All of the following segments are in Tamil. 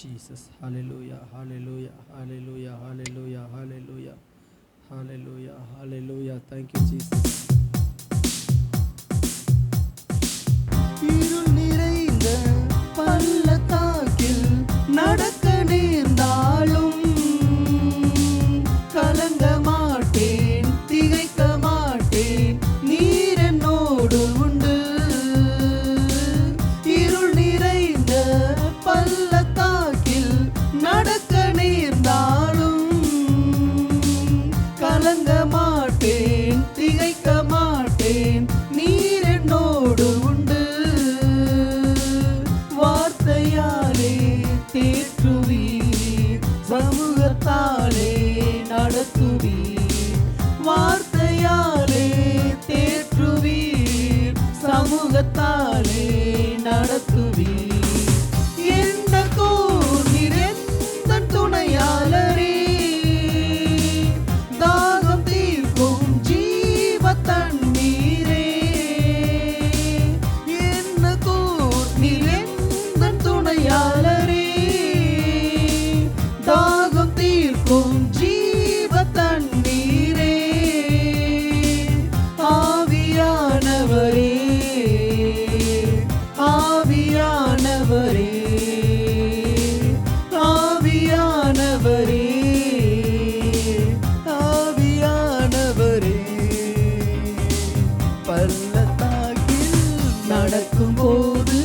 Jesus. Hallelujah, hallelujah, hallelujah, hallelujah, hallelujah, hallelujah, hallelujah. Thank you, Jesus. இருள் நிறைந்த பள்ளத்தாக்கில் நடக்க நேர்ந்தாலும் கலங்க மாட்டேன், திகைக்க மாட்டேன், நீர் என்னோடு உண்டு. இருள் நிறைந்த பள்ளத்தாக்கில் நடக்க நேர்ந்தாலும் கலங்க மாட்டேன், திகைக்க மாட்டேன், நீர் என்னோடு உண்டு. வார்த்தையாலே தேற்றுவீர், சமூகத்தாலே நடத்துவீர். வார்த்தையாலே தேற்றுவீர், சமூகத்தாலே நடத்துவீர். என்னக்கோ நிறைந்த துணையாளரே, தாகம் தீர்க்கும் ஜீவ தண்ணீரே. என்னக்கோ நிறைந்த துணையாளரே, தாகம் தீர்க்கும் ஜீவ தண்ணீரே. ஆவியானவரே, ஆவியானவரே, ஆவியானவரே, ஆவியானவரே. பள்ளத்தாக்கில் நடக்கும்போது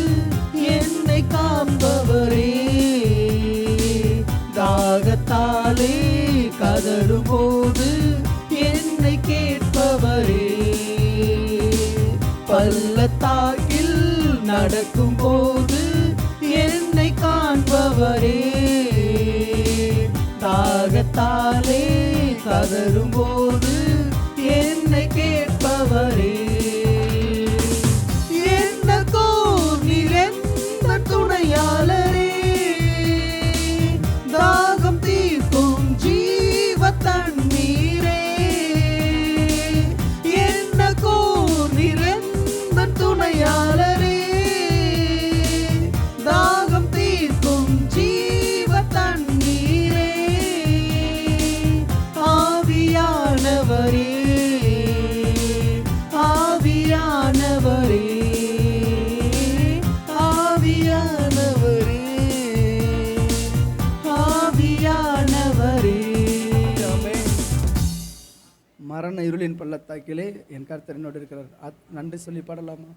என்னை காண்பவரே, தாகத்தாலே கதறும்போது என்னை கேட்பவரே. பள்ளத்தாக்கில் நடக்கும்போது என்னை காண்பவரே, தாகத்தாலே கதறும்போது என்னை கேட்பவரே. என்னக்கோ நிறைந்த துணையாளரே, தாகம் தீர்க்கும் ஜீவ தண்ணீரே. என்னக்கோ நிறைந்த துணையாளரே, தாகம் தீர்க்கும் ஜீவ தண்ணீரே. ஆவியானவரே, ஆவியானவரே, ஆவியானவரே, ஆவியானவரே. ஆமென். மரண இருளின் பள்ளத்தாக்கிலே என் கர்த்தர் என்னோடு இருக்கிறார். நன்றி சொல்லி பாடலாமா?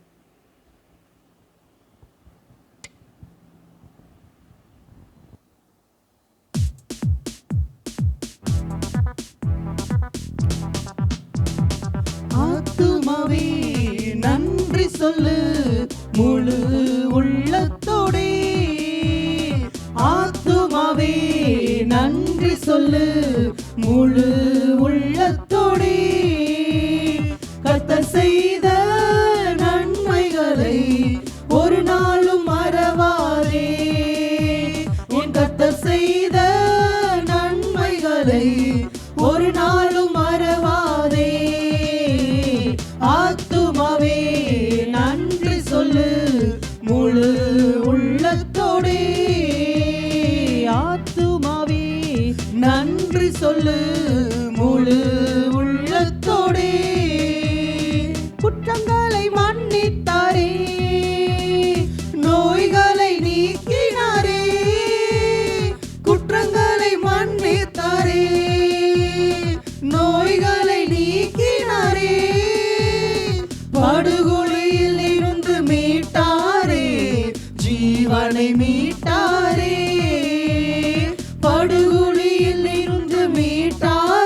ஆத்துமாவே நன்றி சொல்லு முழு உள்ளத்தோடே. ஆத்துமாவே நன்றி சொல்லு முழு உள்ளத்தோடே. கர்த்தர் செய்த நன்மைகளை ஒரு நாளும் மறவாதே. உன் கர்த்தர் செய்த நன்மைகளை ஒரு நாளும் மறவாதே. ஆத்துமாவே நன்றி சொல்லு முழு உள்ளத்தோடே. ஆத்துமாவே நன்றி சொல்லு முழு உள்ளத்தோடே. குற்றங்களை மன்னித்தாரே, நோய்களை நீக்கினாரே. குற்றங்களை மன்னித்தாரே, நோய்களை நீக்கினாரே. படுகொலையில் இருந்து மீட்டாரே, ஜீவனை மீட்டாரே. படுகொலையில் இருந்து மீட்டாரே,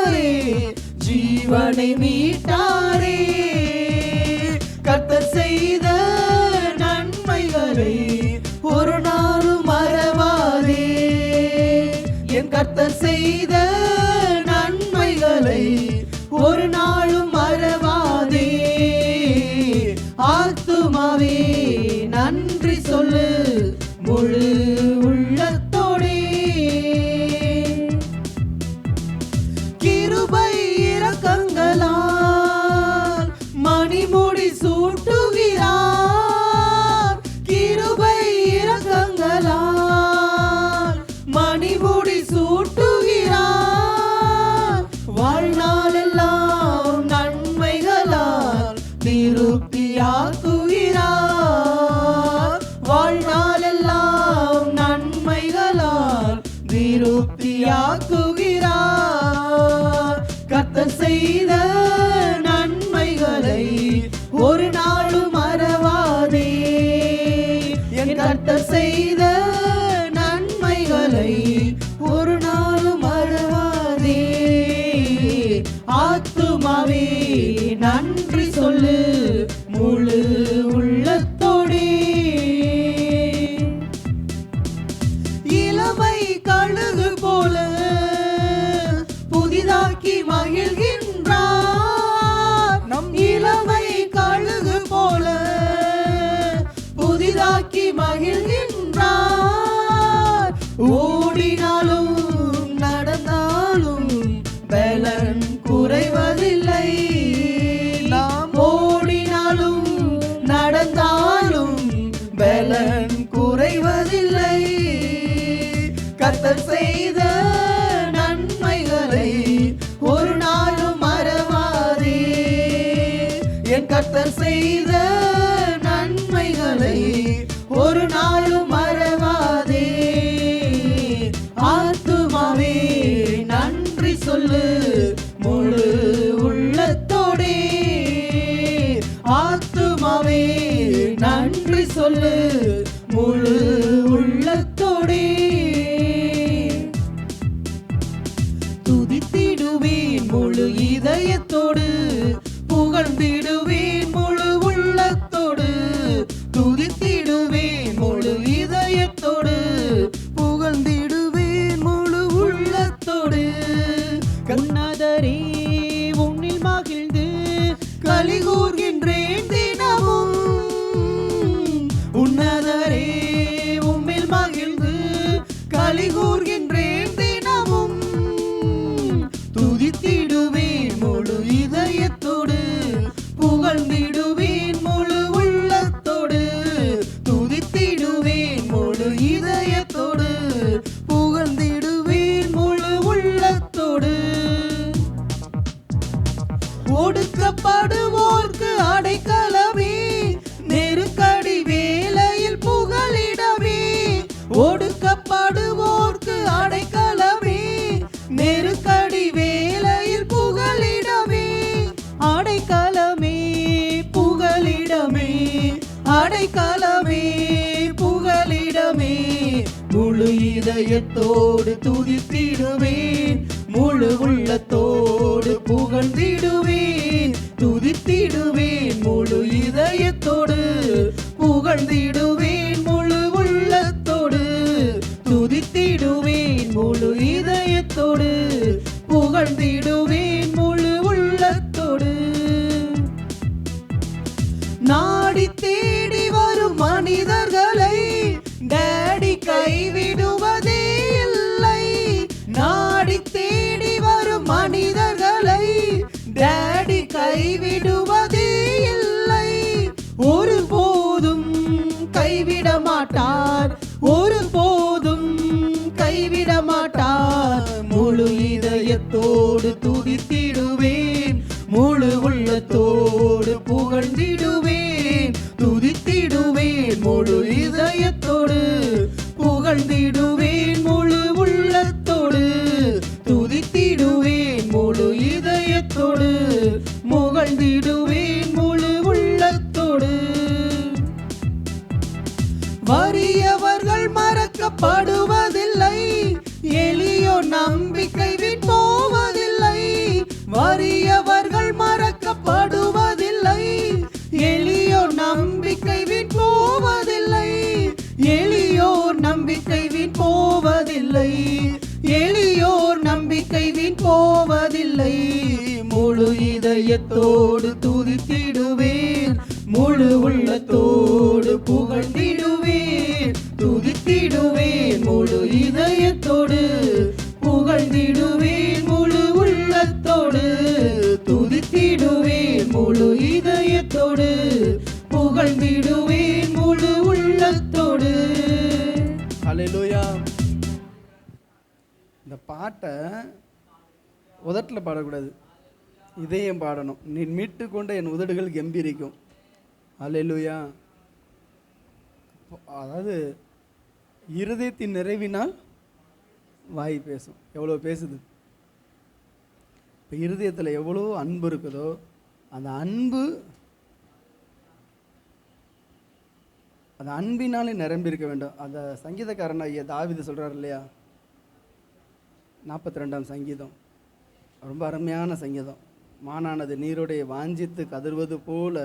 கர்த்தர் செய்த நன்மைகளை ஒரு நாளும் மறவாதே. ஆத்துமாவே நன்றி சொல்லு முழு உள்ளத்தோடே. இளமை கழுகு போல புதிதாக்கி மகிழ்கின்றார். நம் இளமை கழுகு போல புதிதாக்கி மகிழ்கின்றார். ஓடினாலும் நடந்தாலும் பலன் குறைவதில்லை. நாம் ஓடினாலும் நடந்தாலும் பலன் குறைவதில்லை. கர்த்தர் செய்த நன்மைகளை ஒரு நாளும் மறவாதே. என் கர்த்தர் செய்த நன்மைகளை ஒரு நாளும் மறவாதே. ஆத்துமாவே நன்றி சொல்லு முழு உள்ளத்தோடே. ஆத்துமாவே நன்றி சொல்லு முழு உள்ளத்தோடே. துதித்திடுவேன் முழு இதயத்தோடு, புகழ்ந்திடுவேன் முழு உள்ளத்தோடு. துதித்திடுவேன் முழு இதயத்தோடு, புகழ்ந்திடுவேன் முழு உள்ளத்தோடு. கண்ணாதரே உன்னில் மகிழ்ந்து களி கூர்கின்றேன் தினமும். உன்னதரே உம்மில் மகிழ்ந்து களி கூர்கின்றேன் தினமும். துதித்திடுவேன் முழு இதயத்தோடு, புகழ்ந்திடுவேன் முழு உள்ளத்தோடு. துதித்திடுவேன் முழு இதயத்தோடு, புகழ்ந்திடுவேன் முழு உள்ளத்தோடு. ஒடுக்கப்படுவோர்க்கு அடைக்கலமே, நெருக்கடி வேளையில் புகலிடமே. ஒடுக்கப்படுவோர்க்கு அடைக்கலமே, நெருக்கடி வேளையில் புகலிடமே. அடைக்கலமே புகலிடமே, அடைக்கலமே புகலிடமே. முழு இதயத்தோடு துதித்திடுவேன், முழு உள்ளத்தோடு புகழ்ந்திடுவேன். துதித்திடுவேன் முழு இதயத்தோடு, புகழ்ந்திடுவேன் முழு உள்ளத்தோடு. துதித்திடுவேன் முழு இதயத்தோடு, புகழ்ந்திடுவேன் முழு உள்ளத்தோடு. நாடி தேடி வரும் மனிதர்களை டேடி கைவிடுவதே இல்லை. நாடி தேடி வரும் மனிதர்களை டேடி கைவிடுவதே இல்லை. ஒருபோதும் கைவிட மாட்டார், ஒருபோதும் கைவிட மாட்டார். முழு இதயத்தோடு துதித்திடுவேன், முழு உள்ளத்தோடு புகழ்ந்திடுவேன். துதித்திடுவேன் முழு இதயத்தோடு, புகழ்ந்திடுவேன் முழு உள்ளத்தோடு. துதித்திடுவேன் முழு இதயத்தோடு, புகழ்ந்திடுவேன் முழு உள்ளத்தோடு. வறியவர்கள் மறக்கப்படுவதில்லை, எளியோர் நம்பிக்கை வீண் போவதில்லை. வறியவர்கள் மறக்கப்படுவதில்லை, எளியோர் நம்பிக்கை வீண் போவதில்லை. எளியோர் நம்பிக்கை வீண் போவதில்லை, எளியோர் நம்பிக்கை வீண் போவதில்லை. முழு இதயத்தோடு துதித்திடுவேன், முழு உள்ளத்தோடு புகழ்ந்திடுவேன். துதித்திடுவேன் முழு இதயத்தோடு, புகழ்ந்திடுவேன் முழு உள்ளத்தோடு. துதித்திடுவேன் முழு இதயத்தோடு, புகழ்ந்திடுவேன் முழு உள்ளத்தோடு. ஹல்லேலூயா. இந்த பாட்டை உதட்டில் பாடக்கூடாது, இதயம் பாடணும். நீ மீட்டு கொண்ட என் உதடுகள் கம்பீரிக்கும். ஹல்லேலூயா. அதாவது இருதயத்தின் நிறைவினால் வாய் பேசும். எவ்வளோ பேசுது. இப்போ இருதயத்தில் எவ்வளோ அன்பு இருக்குதோ அந்த அன்பு அந்த அன்பினாலே நிரம்பி இருக்க வேண்டும். அந்த சங்கீதக்காரன் ஐயா தாவீது சொல்கிறார் இல்லையா, 42ஆம் சங்கீதம், ரொம்ப அருமையான சங்கீதம். மானானது நீரோடைய வாஞ்சித்து கதறுவது போல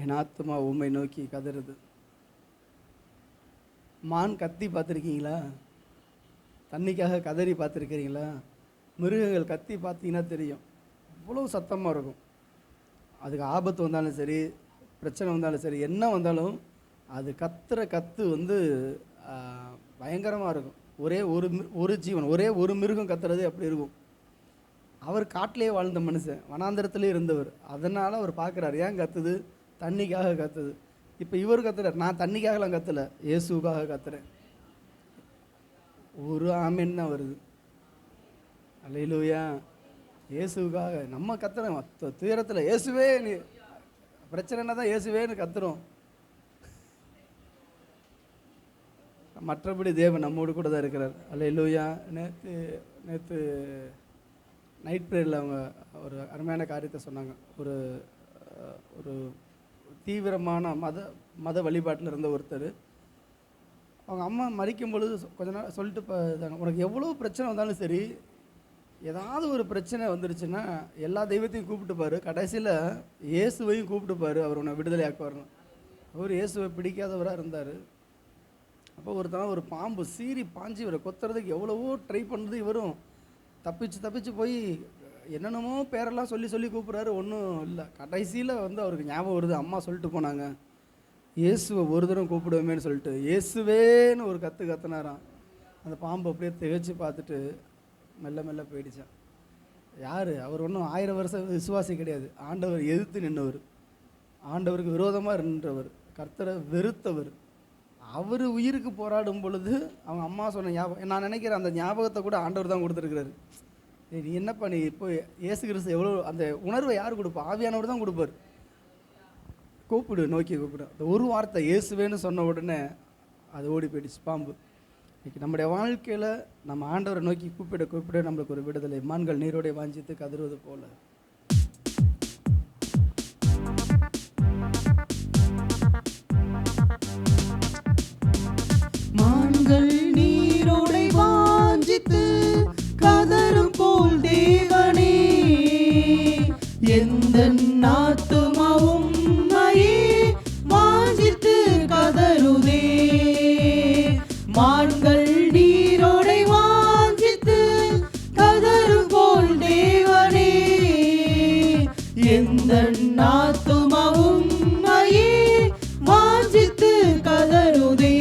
என் ஆத்துமா உம்மை நோக்கி கதறுது. மான் கத்தி பார்த்துருக்கீங்களா? தண்ணிக்காக கதறி பார்த்துருக்கிறீங்களா? மிருகங்கள் கத்தி பார்த்தீங்கன்னா தெரியும், இவ்வளோ சத்தமாக இருக்கும். அதுக்கு ஆபத்து வந்தாலும் சரி, பிரச்சனை வந்தாலும் சரி, என்ன வந்தாலும் அது கத்துற கத்து வந்து பயங்கரமாக இருக்கும். ஒரு ஜீவன், ஒரு மிருகம் கத்துறது அப்படி இருக்கும். அவர் காட்டிலே வாழ்ந்த மனுஷன், வனாந்தரத்திலே இருந்தவர். அதனால் அவர் பார்க்குறாரு, ஏன் கத்துது? தண்ணிக்காக கத்துது. இப்போ இவர் கத்துறார், நான் தண்ணிக்காகலாம் கத்தலை, இயேசுக்காக கத்துறேன். ஒரு ஆமீன் தான் வருது. அல்லேலூயா. இயேசுக்காக நம்ம கத்துறோம். துயரத்தில் இயேசுவே, நீ பிரச்சனைனா தான் இயேசுவேன்னு கத்துறோம். மற்றபடி தேவன் நம்மோடு கூட தான் இருக்கிறார். அல்லேலூயா. நேற்று நைட் ப்ரேயரில் அவங்க ஒரு அருமையான காரியத்தை சொன்னாங்க. ஒரு தீவிரமான மத வழிபாட்டில் இருந்த ஒருத்தர், அவங்க அம்மா மறிக்கும் பொழுது கொஞ்ச நாள் சொல்லிட்டு உனக்கு எவ்வளோ பிரச்சனை வந்தாலும் சரி, ஏதாவது ஒரு பிரச்சனை வந்துருச்சுன்னா எல்லா தெய்வத்தையும் கூப்பிட்டுப்பார், கடைசியில் இயேசுவையும் கூப்பிட்டுப்பார், அவர் உன்னை விடுதலை ஆக்குவார்னு. அவர் இயேசுவை பிடிக்காதவராக இருந்தார். அப்போ ஒரு பாம்பு சீறி பாஞ்சு இவரை கொத்துறதுக்கு எவ்வளவோ ட்ரை பண்ணுறது. இவரும் தப்பிச்சு போய் என்னென்னமோ பேரெல்லாம் சொல்லி கூப்பிட்றாரு, ஒன்றும் இல்லை. கடைசியில் அவருக்கு ஞாபகம் வருது, அம்மா சொல்லிட்டு போனாங்க, இயேசுவை ஒரு தரம் கூப்பிடுவோமேன்னு சொல்லிட்டு இயேசுவேன்னு ஒரு கத்துனாராம். அந்த பாம்பு அப்படியே திகச்சு பார்த்துட்டு மெல்ல போயிடுச்சான். யார் அவர்? ஒன்றும் 1000 வருஷம் விசுவாசி கிடையாது. ஆண்டவர் எதிர்த்து நின்றவர், ஆண்டவருக்கு விரோதமாக நின்றவர், கர்த்தரை வெறுத்தவர். அவர் உயிருக்கு போராடும் பொழுது அவங்க அம்மா சொன்ன ஞாபகம், நான் நினைக்கிறேன் அந்த ஞாபகத்தை கூட ஆண்டவர் தான் கொடுத்துருக்கிறாரு. நீ என்னப்பா, நீ இப்போ இயேசு கிறிஸ்து எவ்வளோ அந்த உணர்வை யார் கொடுப்பா? ஆவியானவர் தான் கொடுப்பார். நோக்கி கூப்பிடு. அந்த ஒரு வார்த்தை இயேசுவேன்னு சொன்ன உடனே அது ஓடி போயிடுச்சு பாம்பு. இன்னைக்கு நம்முடைய வாழ்க்கையில் நம்ம ஆண்டவரை நோக்கி கூப்பிட நம்மளுக்கு ஒரு விடுதலை. மான்கள் நீரோடைய வாஞ்சித்து கதறுவது போல. மான்கள் நீரோடை வாஞ்சித்து கதறும் போல் தேவனே, எந்தன் ஆத்துமா உம்மையே வாஞ்சித்து கதறுதே. மான்கள் நீரோடை வாஞ்சித்து கதறும் போல் தேவனே, எந்தன் ஆத்துமா உம்மையே வாஞ்சித்து கதறுதே.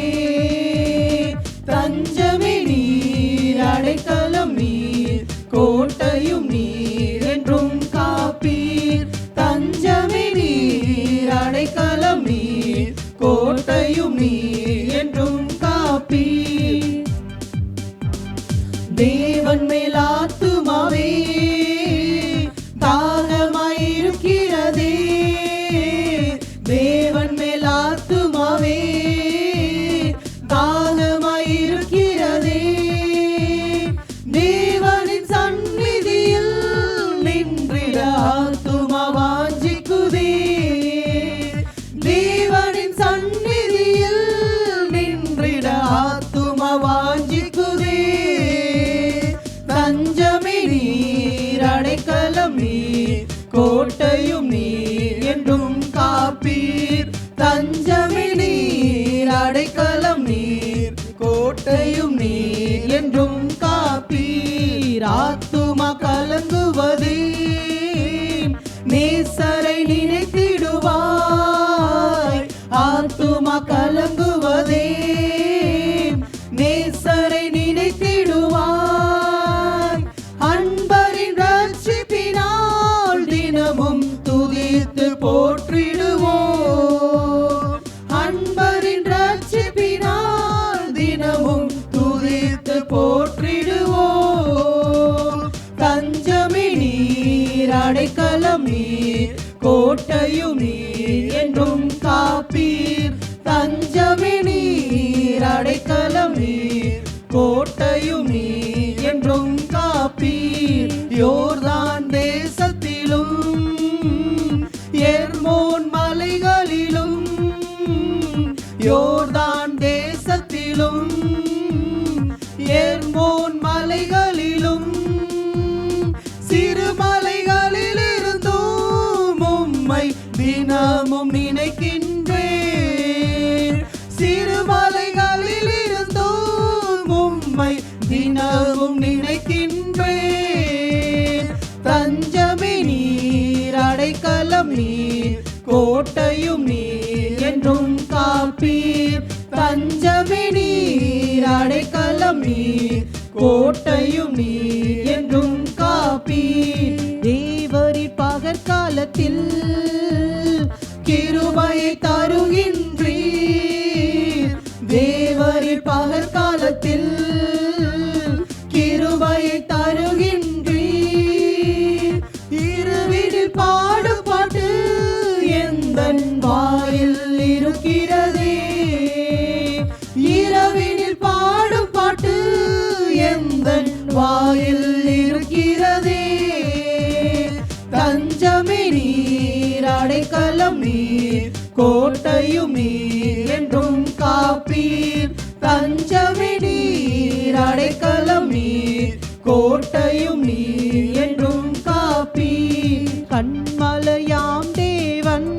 தஞ்சமே நீர், அடைக்கலம் நீர், கோட்டையும் நீர் என்றும் காப்பீர். தஞ்சமே நீர், அடைக்கலம் நீர், கோட்டையும் நீர் என்றும் காப்பீர். தேவன் மேல் ஆத்துமாவே தாகமாயிருக்கிறதே, தேவன் மேல் ஆத்துமாவே தாகமாயிருக்கிறதே. தேவனின் சந்நிதியில் நின்றிட ஆத்துமா வாஞ்சிக்குதே, தேவனின் சந்நிதியில் நின்றிட ஆத்துமா வாஞ்சிக்குதே. தஞ்சமே நீர், அடைக்கலம் நீர், கோட்டையும் நீர் என்றும் காப்பீர். தஞ்சமே நீர், அடைக்கலம் நீர், கோட்டையும் நீர் என்றும் காப்பீர். ஆத்துமா கலங்குவதே நேசரை நினைத்திடுவாய். ஆத்துமா கலங்குவதே நேசரை நினைத்திடுவாய். அன்பரின் ரட்சிப்பினால் தினமும் துதித்து போற்றிடுவோம். அன்பரின் ரட்சிப்பினால் தினமும் துதித்து போற்றிடுவோம். தஞ்சமே நீர், அடைக்கலம் நீர், கோட்டையும் நீர் என்றும் காப்பீர். தஞ்சமே நீர், அடைக்கலம் நீர், கோட்டையும் நீர் என்றும் காப்பீர். யோர்தான் தேசத்திலும் எர்மோன் மலைகளிலும் யோர்தான் தேசத்திலும் எர்மோன் மலைகளிலும் சிறுமலைகளில் இருந்தும் உம்மை தினமும் நினைக்கின்றேன். சிறுமலைகளில் இருந்தும் உம்மை தினமும் நினைக்கின்றேன். தஞ்சமே நீர், அடைக்கலம் நீர், கோட்டையும் நீர் என்றும் காப்பீர். தஞ்சமே நீர், அடைக்கலம் நீர், கோட்டையும் நீர் என்றும் காப்பீர். தேவரின் பகற்காலத்தில் கிருபையை தருகின்றீர். தேவரின் பகற்காலத்தில் கிருபையை தருகின்றீர். இருவிடில் பாடுபாட்டு எந்தன் வாயில் இருக்கிறதே. இரவினில் பாடும் பாட்டு எந்தன் வாயில் இருக்கிறதே. தஞ்சமே நீர், அடைக்கலம் நீர், கோட்டையும் நீர் என்றும் காப்பீர். தஞ்சமே நீர், அடைக்கலம் நீர், கோட்டையும் நீர் என்றும் காப்பீர். கண்மலையாம் தேவன்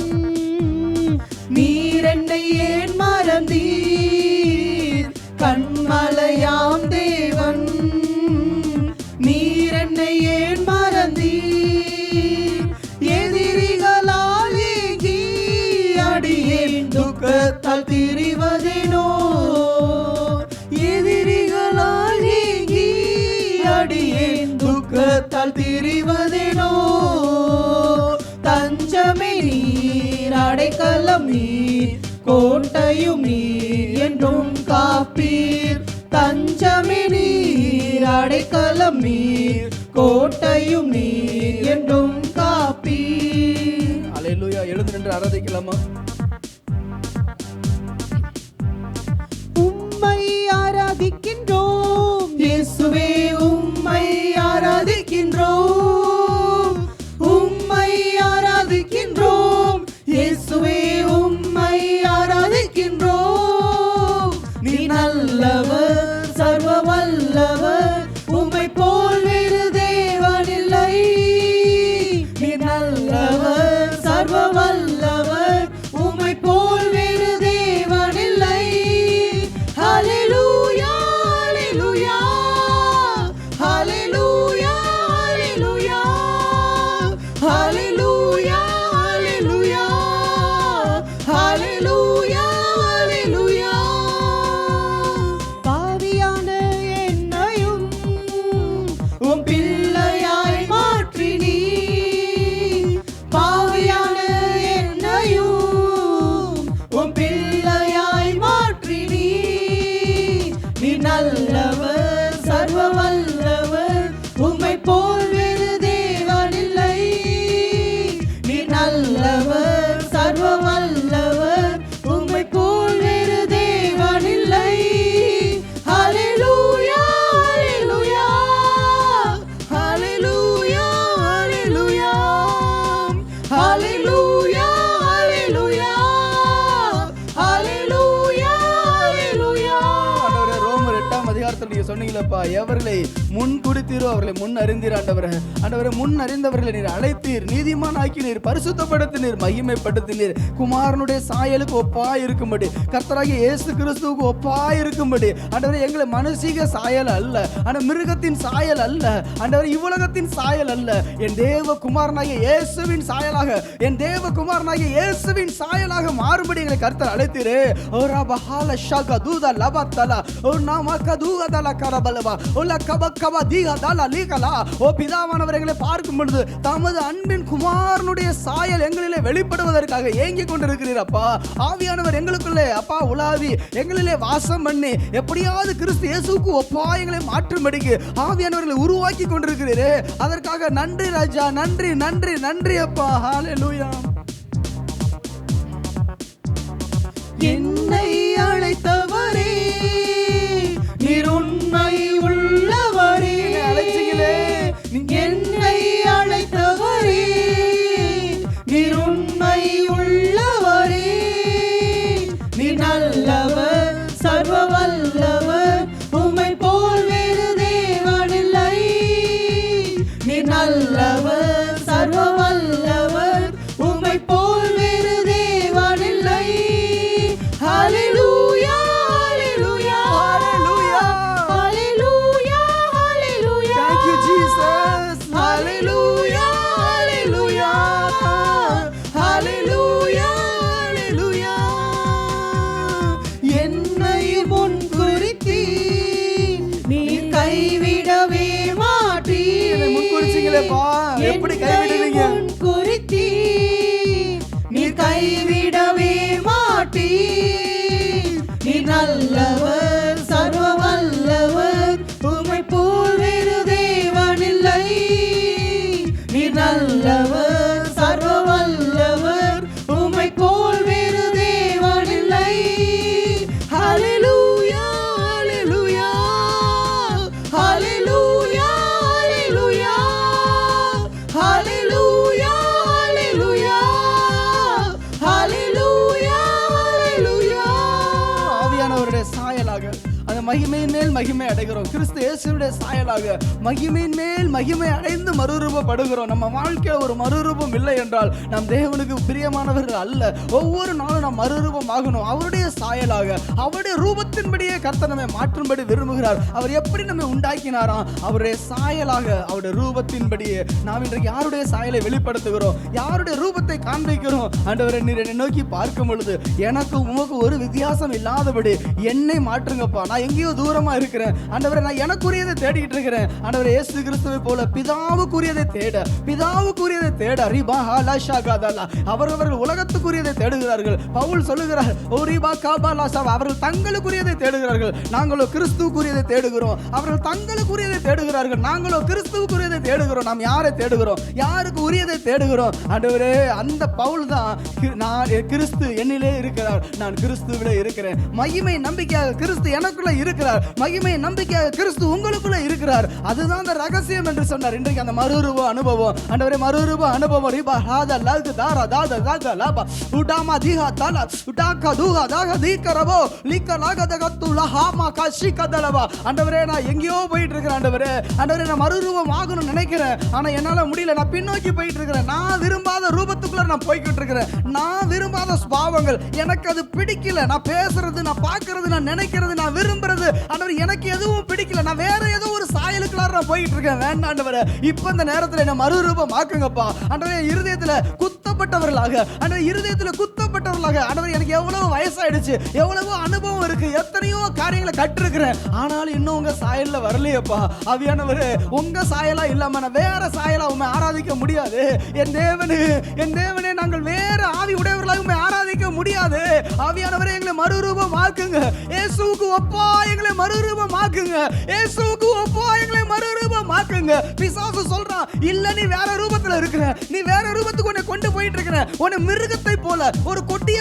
நீர் என்னை ஏன் மறந்தீர். கண்மலையாம் தேவன் நீர் என்னை ஏன் மறந்தீர். எதிரிகளால் ஏங்கி அடியேன் துக்கத்தால் திரிவதேனோ. எதிரிகளால் ஏங்கி அடியேன் துக்கத்தால் திரிவதேனோ. தஞ்சமே நீர், அடைக்கலம் நீர், கோட்டையும் நீர் என்றும் காப்பீர். தஞ்சமே நீர், அடைக்கலம் நீர், கோட்டையும் நீர் என்றும் காப்பீர். அல்லேலூயா. எழுந்து நின்று ஆராதிக்கலாமா? உம்மை ஆராதிக்கின்றோம் இயேசுவே, உம்மை ஆராதிக்கின்றோம். உம்மை ஆராதிக்கின்றோம் இயேசுவே, உம்மை ஆராதிக்கின்றோம். நீ நல்லவர், சர்வ வல்லவர், உம்மை போல் வேறு தேவனில்லை. நீ நல்லவர், சர்வ வல்லவர், உம்மை போல் வேறு தேவனில்லை. ஹல்லேலூயா, ஹல்லேலூயா, ஹல்லேலூயா, ஹல்லேலூயா, ஹல்லேலூயா, ஹல்லேலூயா, ஹல்லேலூயா. பாவியான என்னையும் உம் பிள்ளையாய் மாற்றி நீ. பாவியான என்னையும் உம் பிள்ளையாய் மாற்றி நீ. நீ நல்லவர், சர்வ வல்லவர், உம்மை போல் வேறு தேவனில்லை. நீ நல்லவர், சர்வ வல்லவர், உம்மை போல் வேறு தேவனில்லை. ஹல்லேலூயா, ஹல்லேலூயா, ஹல்லேலூயா, ஹல்லேலூயா, ஹல்லேலூயா, ஹல்லேலூயா, ஹல்லேலூயா. ஆண்டவரே, ரோமர் 8ஆம் அதிகாரத்தில் நீங்க சொன்னீங்களப்பா, எவர்களை முன் குறித்தீரோ அவர்களை முன் அறிந்தீர். ஆண்டவரே, ஆண்டவரே, முன் அறிந்தவர்களை நீர் அழைத்தீர், நீதிமான் ஆக்கினீர், பரிசுத்தப்படுத்தினீர், மகிமைப்படுத்தினீர். குமாரனுடைய சாயலுக்கு ஒப்பாய் இருக்கும்படி, கர்த்தராகிய இயேசு கிறிஸ்துவுக்கு ஒப்பாய் இருக்கும்படி ஆண்டவரே, எங்களை மனுஷிக சாயல் அல்ல, ஆனா மிருகத்தின் சாயல் அல்ல, ஆண்டவரே இவ்வுலகத்தின் சாயல் அல்ல, என் தேவ குமாரனாகிய இயேசுவின் சாயலாக, என் தேவ குமாரனாகிய இயேசுவின் சாயலாக மாறும்படி எங்களை கர்த்தர் அழைத்தீரே. ஓ ரபஹால ஷக தூதா லபத்தலா, ஓ நமக தூதல கரபலவா, ஓ லகப கப தீகா தல லீகலா. ஓ பிதாவானவர் எங்களை பார்க்கும் பொழுது தமது அன்பின் குமாரனுடைய சாயல் எங்களிலே வெளிப்படுவதற்காக ஏங்கிக் கொண்டிருக்கிறீர் அப்பா. ஆவியானவர் எங்களுக்குள்ளே அப்பா உலாவி எங்களிலே வாசம் பண்ணி எப்படியாவது கிறிஸ்து இயேசுவுக்கு ஒப்பா எங்களை மாற்றும்படிக்கு ஆவியானவர்களை உருவாக்கி கொண்டிருக்கிறீரே, அதற்காக நன்றி ராஜா, நன்றி நன்றி நன்றி அப்பா. ஹல்லேலூயா. என்னை அழைத்தவரே, நீர் உண்மை உள்ளவரே. அழைச்சிங்களே, என்னை அழைத்தவரே, நீர் உண்மை உள்ளவரே. நீ நல்லவர் சர்வ வல்லவர் உம்மை போல் வேறு தேவனில்லை. நீர் நல்லவர் சர்வ வல்லவர் உம்மை போல் வேறு தேவனில்லை. ஹல்லேலூயா ஹல்லேலூயா ஹல்லேலூயா ஹல்லேலூயா. Thank you Jesus. ஹல்லேலூயா ஹல்லேலூயா ஹல்லேலூயா ஹல்லேலூயா. என்னை முன் குறித்தி நீர் கைவிடவே மாட்டீர். என்னை முன்குறிச்சீங்களேப்பா, எப்படி கைவிடுவீங்க? என்னை முன் குறித்தி நீர் கைவிடவே மாட்டீர். நீர் நல்லவர் சர்வ வல்லவர் உம்மை போல் வேறு தேவனில்லை. நீர் நல்லவர் சர்வ வல்லவர் உம்மை போல் வேறு தேவனில்லை. ஹல்லேலூயா ஹல்லேலூயா ஹல்லேலூயா ஹல்லேலூயா ஹல்லேலூயா ஹல்லேலூயா ஹல்லேலூயா. ஆவியானவருடைய சாயலாக அந்த மகிமையின் மேல் மகிமை அடைகிறோம். கிறிஸ்து இயேசுவுடைய சாயலாக மகிமையின் மேல் மகிமை அடைந்து மறுரூபப்படுகிறோம். நம்ம வாழ்க்கையில் ஒரு மறுரூபம் இல்லை என்றால் நாம் தேவனுக்கு பிரியமானவர்கள் அல்ல. ஒவ்வொரு நாளும் நாம் மறுரூபம் ஆகணும். அவருடைய சாயலாக அவருடைய ரூபத்தின்படியே கர்த்தர் நம்மை மாற்றும்படி விரும்புகிறார். அவர் எப்படி நம்மை உண்டாக்கினாராம்? அவருடைய சாயலாக அவருடைய ரூபத்தின்படியே நாம் இன்றைக்கு யாருடைய சாயலை வெளிப்படுத்துகிறோம்? யாருடைய ரூபத்தை காண்பிக்கிறோம்? ஆண்டவரே, நீர் என்னை நோக்கி பார்க்கும் பொழுது எனக்கு உமக்கு ஒரு வித்தியாசம் இல்லாதபடி என்னை மாற்றுங்கப்பா. நான் எங்கேயோ தூரமா இருக்கிறேன் ஆண்டவரே, நான் எனக்குரியதை தேடிட்டு இருக்கிறேன். ஆண்டவரே, இயேசு கிறிஸ்துவை போல பிதாவுக்குரியதை தேட அவர்கள் உலகத்துக்குரியதை தேடுகிறார்கள். பவுல் சொல்லுகிறார், அவர்கள் தங்களுக்குரியதை தேடுகிறார்கள், நாங்களோ கிறிஸ்துவுக்குரியதை தேடுகிறோம். அவர்கள் தங்களுக்குரியதை தேடுகிறார்கள், நாங்களோ கிறிஸ்துவுக்குரியதை தேடுகிறோம். நாம் யாரை தேடுகிறோம்? யாருக்கு உரியதை தேடுகிறோம்? ஆண்டவரே, அந்த பவுல் தான் நான் கிறிஸ்து என்னிலே இருக்கிறார், நான் கிறிஸ்துவிலே இருக்கிறேன். மகிமை நம்பிக்கையாக கிறிஸ்து எனக்குள்ள இருக்கிறார். மகிமை நம்பிக்கையாக கிறிஸ்து உங்களுக்குள்ள இருக்கிறார். அதுதான் அந்த ரகசியம் என்று சொன்னார். இன்றைக்கு அந்த மறுரூப அனுபவம் ஆண்டவரே, மறுரூப அனுபவம் ரிபா ஹாதா லக் தாரா தாதா தாதா லாபா உடாமா தீஹா தாலா உடாகா தூஹா தாகா தீகரபோ லிக்க லாகதகத்து லஹாமா கஷிகதலவா. ஆண்டவரே, நான் எங்கேயோ போயிட்டு இருக்கிறேன். ஆண்டவரே, நான் மறுரூபம் ஆகணும்னு நினைக்கிறேன், ஆனா என்னால முடியல. நான் பின்னோக்கி போயிட்டு இருக்கிறேன். நான் விரும்பாத ரூபத்துக்குள்ள நான் போய்கிட்டு இருக்கிறேன். நான் விரும்பாத ஸ்பாவங்கள் எனக்கு அது பிடிக்கல. நான் பேசுறது, நான் பார்க்கிறது, நான் நினைக்கிறது, நான் விரும்புறது ஆண்டவரே எனக்கு எதுவும் பிடிக்கல. நான் வேற ஏதோ ஒரு சாயலுக்குள்ளார நான் போயிட்டு இருக்கேன். வேண்டாம் ஆண்டவரே, இப்ப இந்த நேரத்துல என்ன மறுரூபம் ஆக்குங்கப்பா. ஆண்டவரே, இருதயத்துல குத்தப்பட்டவர்களாக ஆண்டவரே, எனக்கு எவ்வளவு வயசாயிடுச்சு, எவ்வளவோ அனுபவம் இருக்கு, எத்தனையோ காரியங்களை கற்றிருக்கிறேன், ஆனாலும் இன்னும் உங்க சாயல்ல வரலையப்பா. ஆவியானவரே, உங்க சாயலா இல்லாம நான் வேற சாயலா உண்மை ஆராதிக்க முடியாது. என் தேவனே, நாங்கள் வேற ஆவி உடையவர்களாக உண்மை ஆராதிக்க முடியாது. ஆவியானவரே, எங்களை மறுரூபம் ஆக்குங்க. இயேசுவுக்கு ஒப்பா எங்களை மறுரூபம் ஆக்குங்க. இயேசுவுக்கு ஒப்பா எங்களை மறுரூபம் ஆக்குங்க. பிசாசு சொல்றான், இல்ல நீ வேற ரூபத்துல இருக்கிற, நீ வேற ரூபத்துக்கு உன்னை கொண்டு போயிட்டு இருக்கிற, உன்னை மிருகத்தை போல, ஒரு கொடிய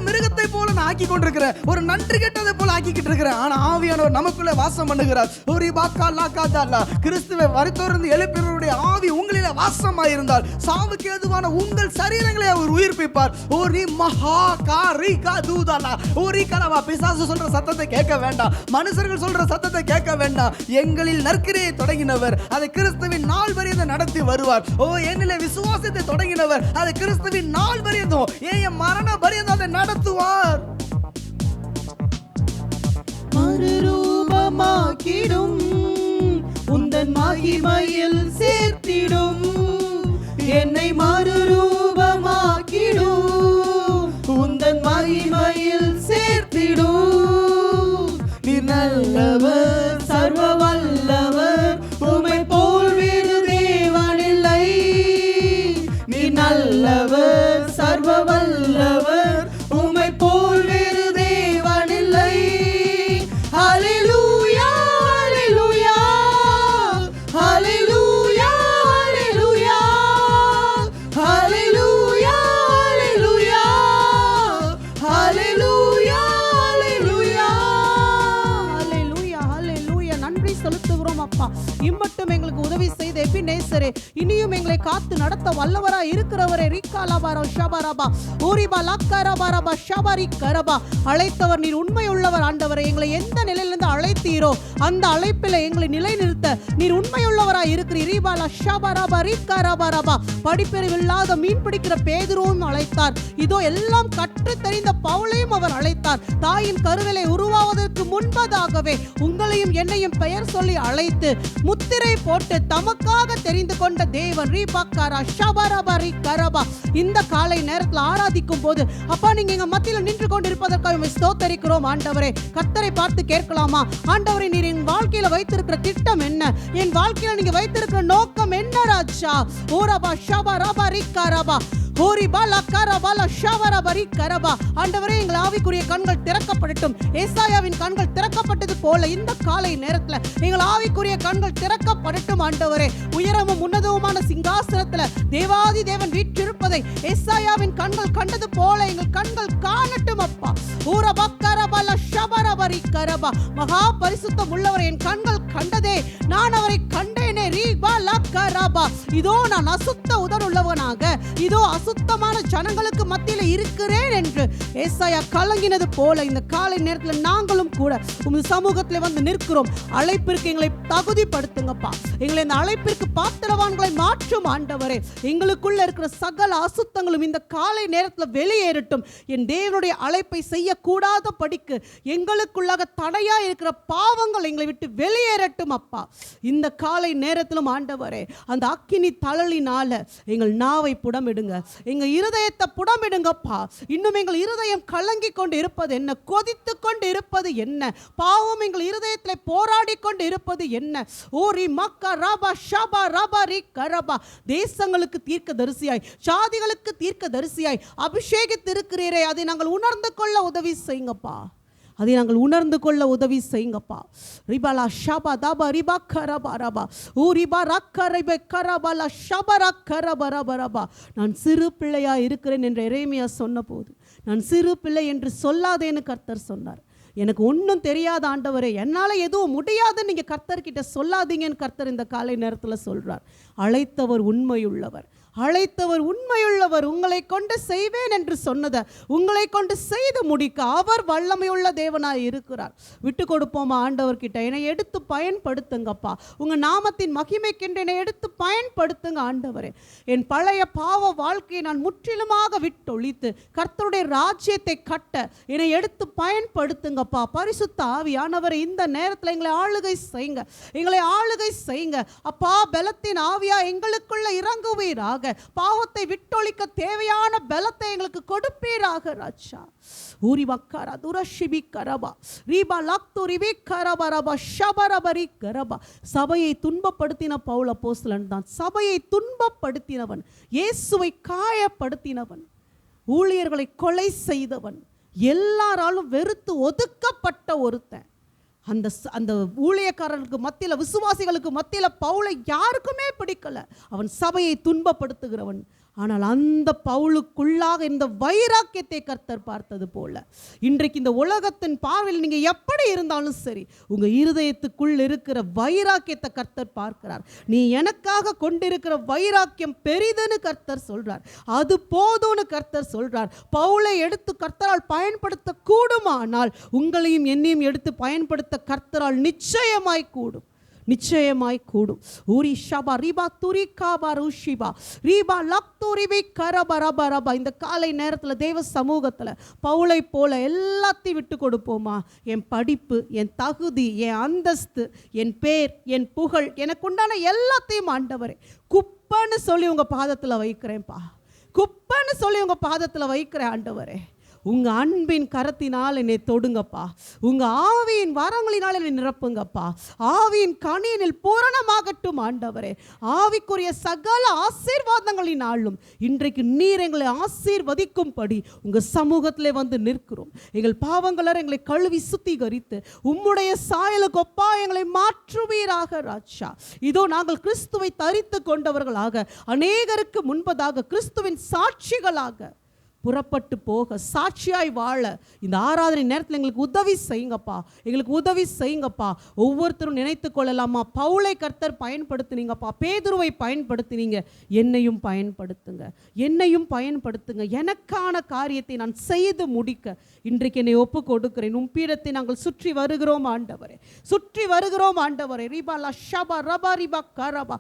மிருகத்தை போல நான் ஆக்கி கொண்டிருக்கிறேன், ஒரு நன்றி கெட்டதை போல ஆக்கிக்கிட்டு இருக்கிறேன். ஆனா ஆவியானவர் நமக்குள்ள வாசம் பண்ணுகிறார். ஒரு பாக்கா லாக்கா தாலா, கிறிஸ்துவை வரித்தோர்ந்து எழுப்பினருடைய ஆவி உங்களில வாசமாயிருந்தால் சாவுக்கு ஏதுவான உங்கள் சரீரங்களை அவர் உயிர்ப்பிப்பார். ஒரு மகா காரிகா தூதாலா ஒரு கலவா. பிசாசு சொல்ற சத்தத்தை கேட்க வேண்டாம், மனுஷர்கள் சொல்ற சத்தத்தை கேட்க வேண்டாம். எங்களில் நற்கிரியை தொடங்கினவர் அதை கிறிஸ்துவின் நாள் வரையும் நடத்தி வருவார். ஓ, என்னிலே விசுவாசத்தை தொடங்கினவர் அதை கிறிஸ்துவின் நாள் வரையும் என் மரண வரையும் அதை நடத்துவார். மறுரூபமாக்கிடும் உந்தன் மகிமையில் சேர்த்திடும், என்னை மறுரூபமாக்கிடும் உந்தன் மகிமையில் சேர்த்திடும். நீ நல்லவர் சர்வ வல்லவர் உம்மை போல் வேறு தேவனில்லை. நீ நல்லவர் சர்வ வல்லவர் உம்மை போல் வேறு தேவனில்லை. ஹல்லேலூயா ஹல்லேலூயா ஹல்லேலூயா ஹல்லேலூயா ஹல்லேலூயா ஹல்லேலூயா ஹல்லேலூயா ஹல்லேலூயா ஹல்லேலூயா. நன்றி செலுத்துகிறோம் அப்பா. இம்மட்டும் எங்களுக்கு உதவி செய்த எபினேசர் நேசரே, இனியும் எங்களை காத்து நடத்த வல்லவராய் இருக்கிறவரே. ரிக்காலாபாரோ ஷபரபா ஊரிபா லக்கரபரபா ஷபரி கரபா. அழைத்தவர் நீர் உண்மை உள்ளவர் ஆண்டவரே. எங்களை எந்த நிலையிலிருந்து அழைத்தீரோ அந்த அழைப்பில் எங்களை நிலைநிறுத்த நீர் உண்மையுள்ளவராய் இருக்கிறீர். ரிபாலா ஷபரபா ரிக்கரபரபா. படிப்பறிவில்லாத மீன் பிடிக்கிற பேதுருவும் அழைத்தார். இதோ எல்லாம் கற்று தெரிந்த பவுலையும் அவர் அழைத்தார். தாயின் கருவிலை உருவாவதற்கு முன்பதாகவே உங்களையும் என்னையும் பெயர் சொல்லி அழைத்து முத்திரை போட்டு தமக்காக தெரிந்து கொண்ட தேவன். ரிபக்கரா ஷபரபா ரிக்கரபா. இந்த காலை நேரத்தில் ஆராதிக்கும் போது அப்பா நீங்க எங்க மத்தியில் நின்று கொண்டிருப்பதற்காக ஸ்தோத்தரிக்கிறோம் ஆண்டவரே. கர்த்தரை பார்த்து கேட்கலாமா? ஆண்டவரே, நீர் என் வாழ்க்கையில வைத்திருக்கிற திட்டம் என்ன? என் வாழ்க்கையில நீங்க வைத்திருக்கிற நோக்கம் என்ன ராஜா? ஓரபா ஷபரபா ரிக்கரபா ஆண்டவரே, எங்கள் ஆவிக்குரிய கண்கள் திறக்கப்படட்டும். ஏசாயாவின் கண்கள் திறக்கப்பட்டது போல இந்த காலை நேரத்தில் எங்கள் ஆவிக்குரிய கண்கள் திறக்கப்படட்டும் ஆண்டவரே. உயரமும் உன்னதமுமான சிங்காசனத்தில் தேவாதி தேவன் வீற்றிருப்பதை ஏசாயாவின் கண்கள் கண்டது போல எங்கள் கண்கள் காணட்டும் அப்பா. மகா பரிசுத்தம் உள்ளவரை என் கண்கள் கண்டதே, நான் அவரை கண்டேனே. இதோ நான் அசுத்த உதடு உள்ளவனாக இதோ அசுத்தமான ஜனங்களுக்கு மத்தியில் இருக்கிறேன் என்று ஏசாயா கலங்கினது போல இந்த காலை நேரத்தில் நாங்களும் கூட உங்கள் சமூகத்தில் வந்து நிற்கிறோம். அழைப்பிற்கு எங்களை தகுதிப்படுத்துங்கப்பா. எங்களை இந்த அழைப்பிற்கு பாத்திரவான்களை மாற்றும் ஆண்டவரே. எங்களுக்குள்ள இருக்கிற சகல அசுத்தங்களும் இந்த காலை நேரத்தில் வெளியேறட்டும். என் தேவனுடைய அழைப்பை செய்யக்கூடாத படிக்கு எங்களுக்குள்ளாக தடையா இருக்கிற பாவங்கள் எங்களை விட்டு வெளியேறட்டும் அப்பா. இந்த காலை நேரத்திலும் ஆண்டவரே, அந்த அக்கினி தழலினால எங்கள் நாவை புடமிடுங்க, எங்க இருதயத்தை புடமிடுங்கப்பா. இன்னும் எங்கள் இருதயம் கலங்கி கொண்டு இருப்பது என்ன? கொதித்து கொண்டு இருப்பது என்ன? பாவம் எங்கள் இருதயத்தில் போராடி கொண்டு இருப்பது என்ன? ஓரி மக்கா ரபா ஷபா ரபா ரி கரபா. தேசங்களுக்கு தீர்க்க தரிசியாய், சாதிகளுக்கு தீர்க்க தரிசியாய் அபிஷேகித்திருக்கிறீரே, அதை நாங்கள் உணர்ந்து கொள்ள உதவி செய்யுங்கப்பா. அதை நாங்கள் உணர்ந்து கொள்ள உதவி செய்யுங்கப்பா. ரிபாலா ஷபா தபா ரிபா கரபா ரபா ஊ ரிபா ரக்கரப கரபலா ஷபரா கரபரபரபா. நான் சிறு பிள்ளையா இருக்கிறேன் என்று எரேமியா சொன்னபோது நான் சிறு பிள்ளை என்று சொல்லாதேன்னு கர்த்தர் சொன்னார். எனக்கு ஒன்றும் தெரியாத ஆண்டவரே, என்னால் எதுவும் முடியாதுன்னு நீங்கள் கர்த்தர்கிட்ட சொல்லாதீங்கன்னு கர்த்தர் இந்த காலை நேரத்தில் சொல்கிறார். அழைத்தவர் உண்மையுள்ளவர், அழைத்தவர் உண்மையுள்ளவர். உங்களை கொண்டு செய்வேன் என்று சொன்னதை உங்களை கொண்டு செய்து முடிக்க அவர் வல்லமையுள்ள தேவனாய் இருக்கிறார். விட்டு கொடுப்போமா ஆண்டவர்கிட்ட? என்னை எடுத்து பயன்படுத்துங்கப்பா. உங்கள் நாமத்தின் மகிமைக்கென்று என்னை எடுத்து பயன்படுத்துங்க ஆண்டவரே. என் பழைய பாவ வாழ்க்கையை நான் முற்றிலுமாக விட்டொழித்து கர்த்தருடைய ராஜ்யத்தை கட்ட என்னை எடுத்து பயன்படுத்துங்கப்பா. பரிசுத்த ஆவியானவரை இந்த நேரத்தில் எங்களை ஆளுகை செய்யுங்க, எங்களை ஆளுகை செய்யுங்க அப்பா. பலத்தின் ஆவியா எங்களுக்குள்ள இறங்குவீராக. பாவத்தை விட்டொழிக்க தேவையான பலத்தை எங்களுக்கு கொடுப்பீராக ராஜா. ஊரி வக்கரா துரஷிபி கரபா ரீபா லக்து ரிபி கரபரபா ஷபரபரி கரபா. சபையை துன்பப்படுத்தின பவுல் அப்போஸ்தலன் தான். சபையை துன்பப்படுத்தினவன், இயேசுவை காயப்படுத்தினவன், ஊழியர்களை கொலை செய்தவன், எல்லாராலும் வெறுத்து ஒதுக்கப்பட்ட ஒருத்தன். அந்த ஊழியக்காரர்களுக்கு மத்தியில், விசுவாசிகளுக்கு மத்தியில் பவுலை யாருக்குமே பிடிக்கல. அவன் சபையை துன்பப்படுத்துகிறவன். ஆனால் அந்த பவுலுக்குள்ளாக இந்த வைராக்கியத்தை கர்த்தர் பார்த்தது போல இன்றைக்கு இந்த உலகத்தின் பார்வையில் நீங்கள் எப்படி இருந்தாலும் சரி, உங்கள் இருதயத்துக்குள் இருக்கிற வைராக்கியத்தை கர்த்தர் பார்க்கிறார். நீ எனக்காக கொண்டிருக்கிற வைராக்கியம் பெரிதுன்னு கர்த்தர் சொல்றார். அது போதும்னு கர்த்தர் சொல்றார். பவுலை எடுத்து கர்த்தரால் பயன்படுத்த கூடுமானால் உங்களையும் என்னையும் எடுத்து பயன்படுத்த கர்த்தரால் நிச்சயமாய் கூடும், நிச்சயமாய் கூடும். ஊரி ஷபா ரிபா துரி காபா ருஷிபா ரிபா லக்துரிபி கரபரபரபா. இந்த காலை நேரத்தில் தேவ சமூகத்தில் பவுலை போல எல்லாத்தையும் விட்டு கொடுப்போமா? என் படிப்பு, என் தகுதி, என் அந்தஸ்து, என் பேர், என் புகழ், எனக்கு உண்டான எல்லாத்தையும் ஆண்டவரே குப்பன்னு சொல்லி உங்கள் பாதத்தில் வைக்கிறேன்ப்பா. குப்பன்னு சொல்லி உங்கள் பாதத்தில் வைக்கிறேன் ஆண்டவரே. உங்கள் அன்பின் கரத்தினால் என்னை தொடுங்கப்பா. உங்கள் ஆவியின் வரங்களினால் என்னை நிரப்புங்கப்பா. ஆவியின் கனியினில் பூரணமாகட்டும் ஆண்டவரே. ஆவிக்குரிய சகல ஆசீர்வாதங்களினாலும் இன்றைக்கு நீர் எங்களை ஆசீர்வதிக்கும்படி உங்கள் சமூகத்திலே வந்து நிற்கிறோம். எங்கள் பாவங்களர் எங்களை கழுவி சுத்திகரித்து உம்முடைய சாயலுக்கு ஒப்பா எங்களை மாற்றுவீராக ராஜா. இதோ நாங்கள் கிறிஸ்துவை தரித்து கொண்டவர்களாக, அநேகருக்கு முன்பதாக கிறிஸ்துவின் சாட்சிகளாக புறப்பட்டு போக, சாட்சியாய் வாழ இந்த ஆராதனை நேரத்தில் எங்களுக்கு உதவி செய்யுங்கப்பா, எங்களுக்கு உதவி செய்யுங்கப்பா. ஒவ்வொருத்தரும் நினைத்து கொள்ளலாமா, பவுலை கர்த்தர் பயன்படுத்தினீங்கப்பா, பேதுருவை பயன்படுத்தினீங்க, என்னையும் பயன்படுத்துங்க, என்னையும் பயன்படுத்துங்க. எனக்கான காரியத்தை நான் செய்து முடிக்க இன்றைக்கு என்னை ஒப்பு கொடுக்கிறேன். உம் பீடத்தை நாங்கள் சுற்றி வருகிறோம் ஆண்டவரே, சுற்றி வருகிறோம் ஆண்டவரே. ரிபா லா ஷபா ரபா ரிபா கரபா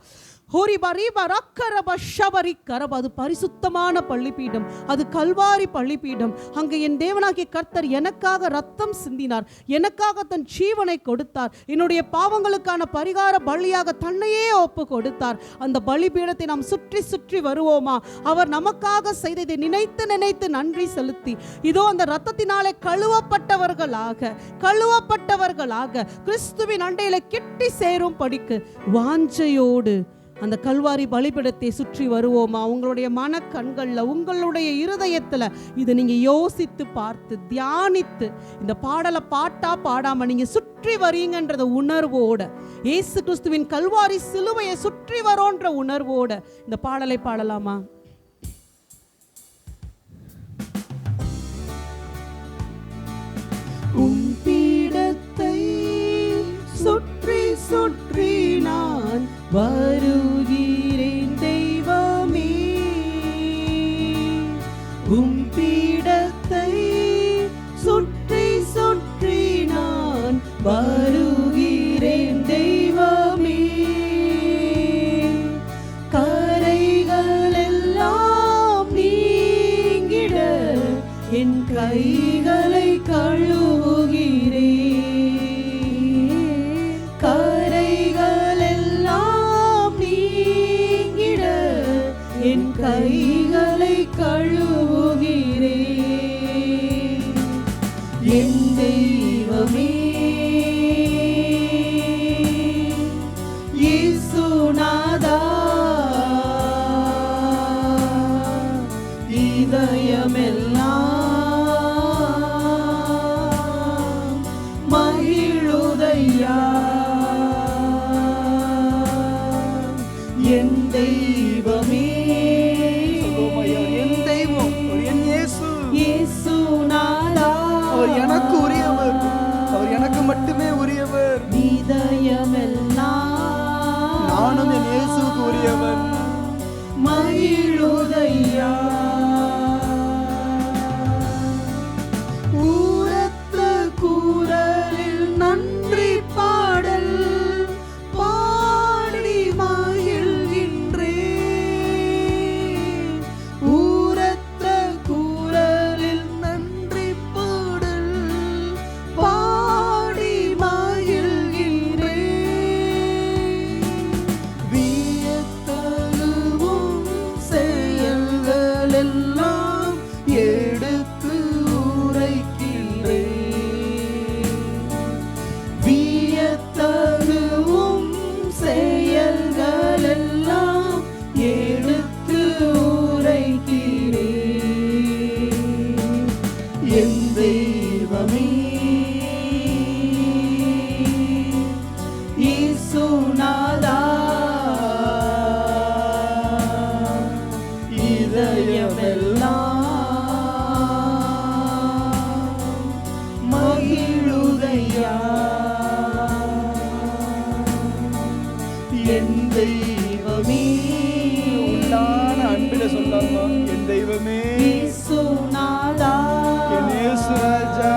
ஹோரிபா ரிபா ரக்கரபா ஷபரி கரபா. அது பரிசுத்தமான பள்ளிப்பீடம், அது கல்வாரி பள்ளிப்பீடம். அங்கே என் தேவனாகிய கர்த்தர் எனக்காக ரத்தம் சிந்தினார், எனக்காக தன் ஜீவனை கொடுத்தார், என்னுடைய பாவங்களுக்கான பரிகார பலியாக தன்னையே ஒப்பு கொடுத்தார். அந்த பலிபீடத்தை நாம் சுற்றி சுற்றி வருவோமா? அவர் நமக்காக செய்ததை நினைத்து நினைத்து நன்றி செலுத்தி, இதோ அந்த ரத்தத்தினாலே கழுவப்பட்டவர்களாக கிறிஸ்துவின் அண்டையில கிட்டி சேரும் படிக்கு வாஞ்சையோடு அந்த கல்வாரி பலிபீடத்தை சுற்றி வருவோமா? உங்களுடைய மனக்கண்களில், உங்களுடைய இருதயத்தில் இதை நீங்கள் யோசித்து பார்த்து தியானித்து, இந்த பாடலை பாட்டா பாடாமல் நீங்கள் சுற்றி வரீங்கன்றத உணர்வோடு, இயேசு கிறிஸ்துவின் கல்வாரி சிலுவையை சுற்றி வரோன்ற உணர்வோடு இந்த பாடலை பாடலாமா? உம் பீடத்தை சுற்றி சுற்றி நான் வருகிறேன் தெய்வமே, உம் பீடத்தை சுற்றி சுற்றி நான் வருகிறேன் தெய்வமே. கரைகள் எல்லாம் நீங்கிட என் கைகளை கழுவுகிறேன், கரைகள் எல்லாம் நீங்கிட என் கைகளை கழுவுகிறேன். என் தெய்வமே இயேசுநாதா, இதயமெல்லாம் மகிழுதையா. என் தெய்வமே, என் தெய்வம், என் இயேசு, இயேசுநாதா, அவர் எனக்கு உரியவர், அவர் எனக்கு மட்டுமே உரியவர். இதயமெல்லாம் நானும் என் இயேசுவுக்கு உரியவன். மகிழுதையா. ஊரத்த கூறலில் நன்றி பாடல் பாடி மகிழ்கின்றேன். ஊரத்த கூறலில் நன்றி பாடல் பாடி மகிழ்கின்றேன். வியத்தழுவும் செயல்கள் எல்லாம் எடுத்து உரைக்கின்றேன். வியத்தழுவும் செயல்கள் எல்லாம் எடுத்து உரைக்கிறேன். என் தெய்வமே இயேசுநாதா, இதயமெல்லாம் மகிழுதையா. என் தெய்வமே, உள்ளான அன்பில சொல்லாமா, என் தெய்வமே இயேசுநாதா, என் இயேசு ராஜா,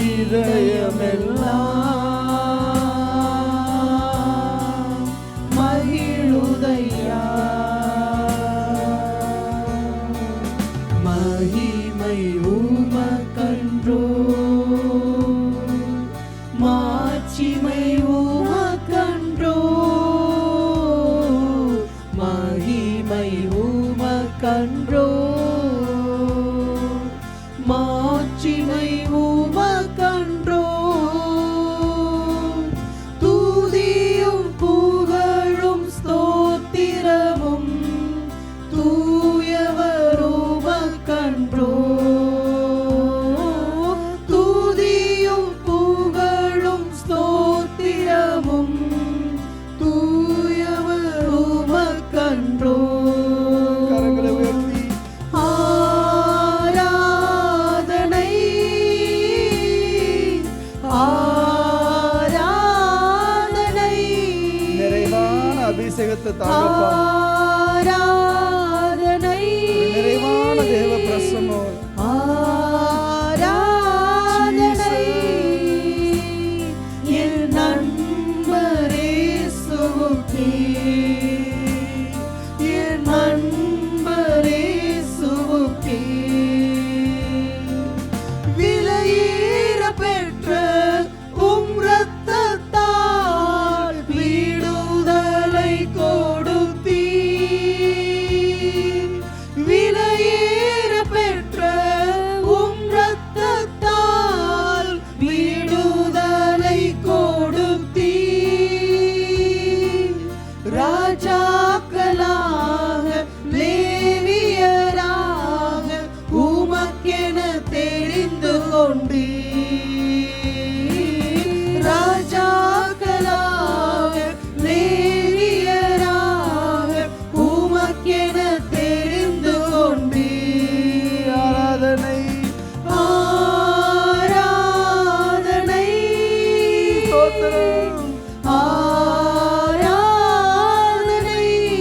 இதயமெல்லாம் மகிழுதையா. மகிமை உமக்கன்றோ, மாட்சிமை உமக்கன்றோ, மகிமை உமக்கன்றோ, மாட்சிமை உமக்கன்றோ. துதியும் புகழும் ஸ்தோத்திரமும் தூயவர் உமக்கன்றோ. துதியும் புகழும் ஸ்தோத்திரமும் தூயவர் உமக்கன்றோ. கரங்களை உயர்த்தி அபிஷேகத்தை தாங்கப்பா. ஆராதனை நிறைவான தேவ பிரசன்னம். ஆராதனை என் நண்பர் இயேசுவுக்கே, என் நண்பர் இயேசுவுக்கே. விலையேற பெற்ற உம் இரத்தத்தால் விடுதலை கொடுத்தீர். விலையேற பெற்ற உம் இரத்தத்தால் விடுதலை கொடுத்தீர். ராஜாக்களாக லேவியராக உமக்கென தெரிந்து கொண்டீர். ராஜாக்களாக லேவியராக உமக்கென தெரிந்து கொண்டீர். ஆராதனை ஆராதனை ஸ்தோத்திரம். ஆராதனை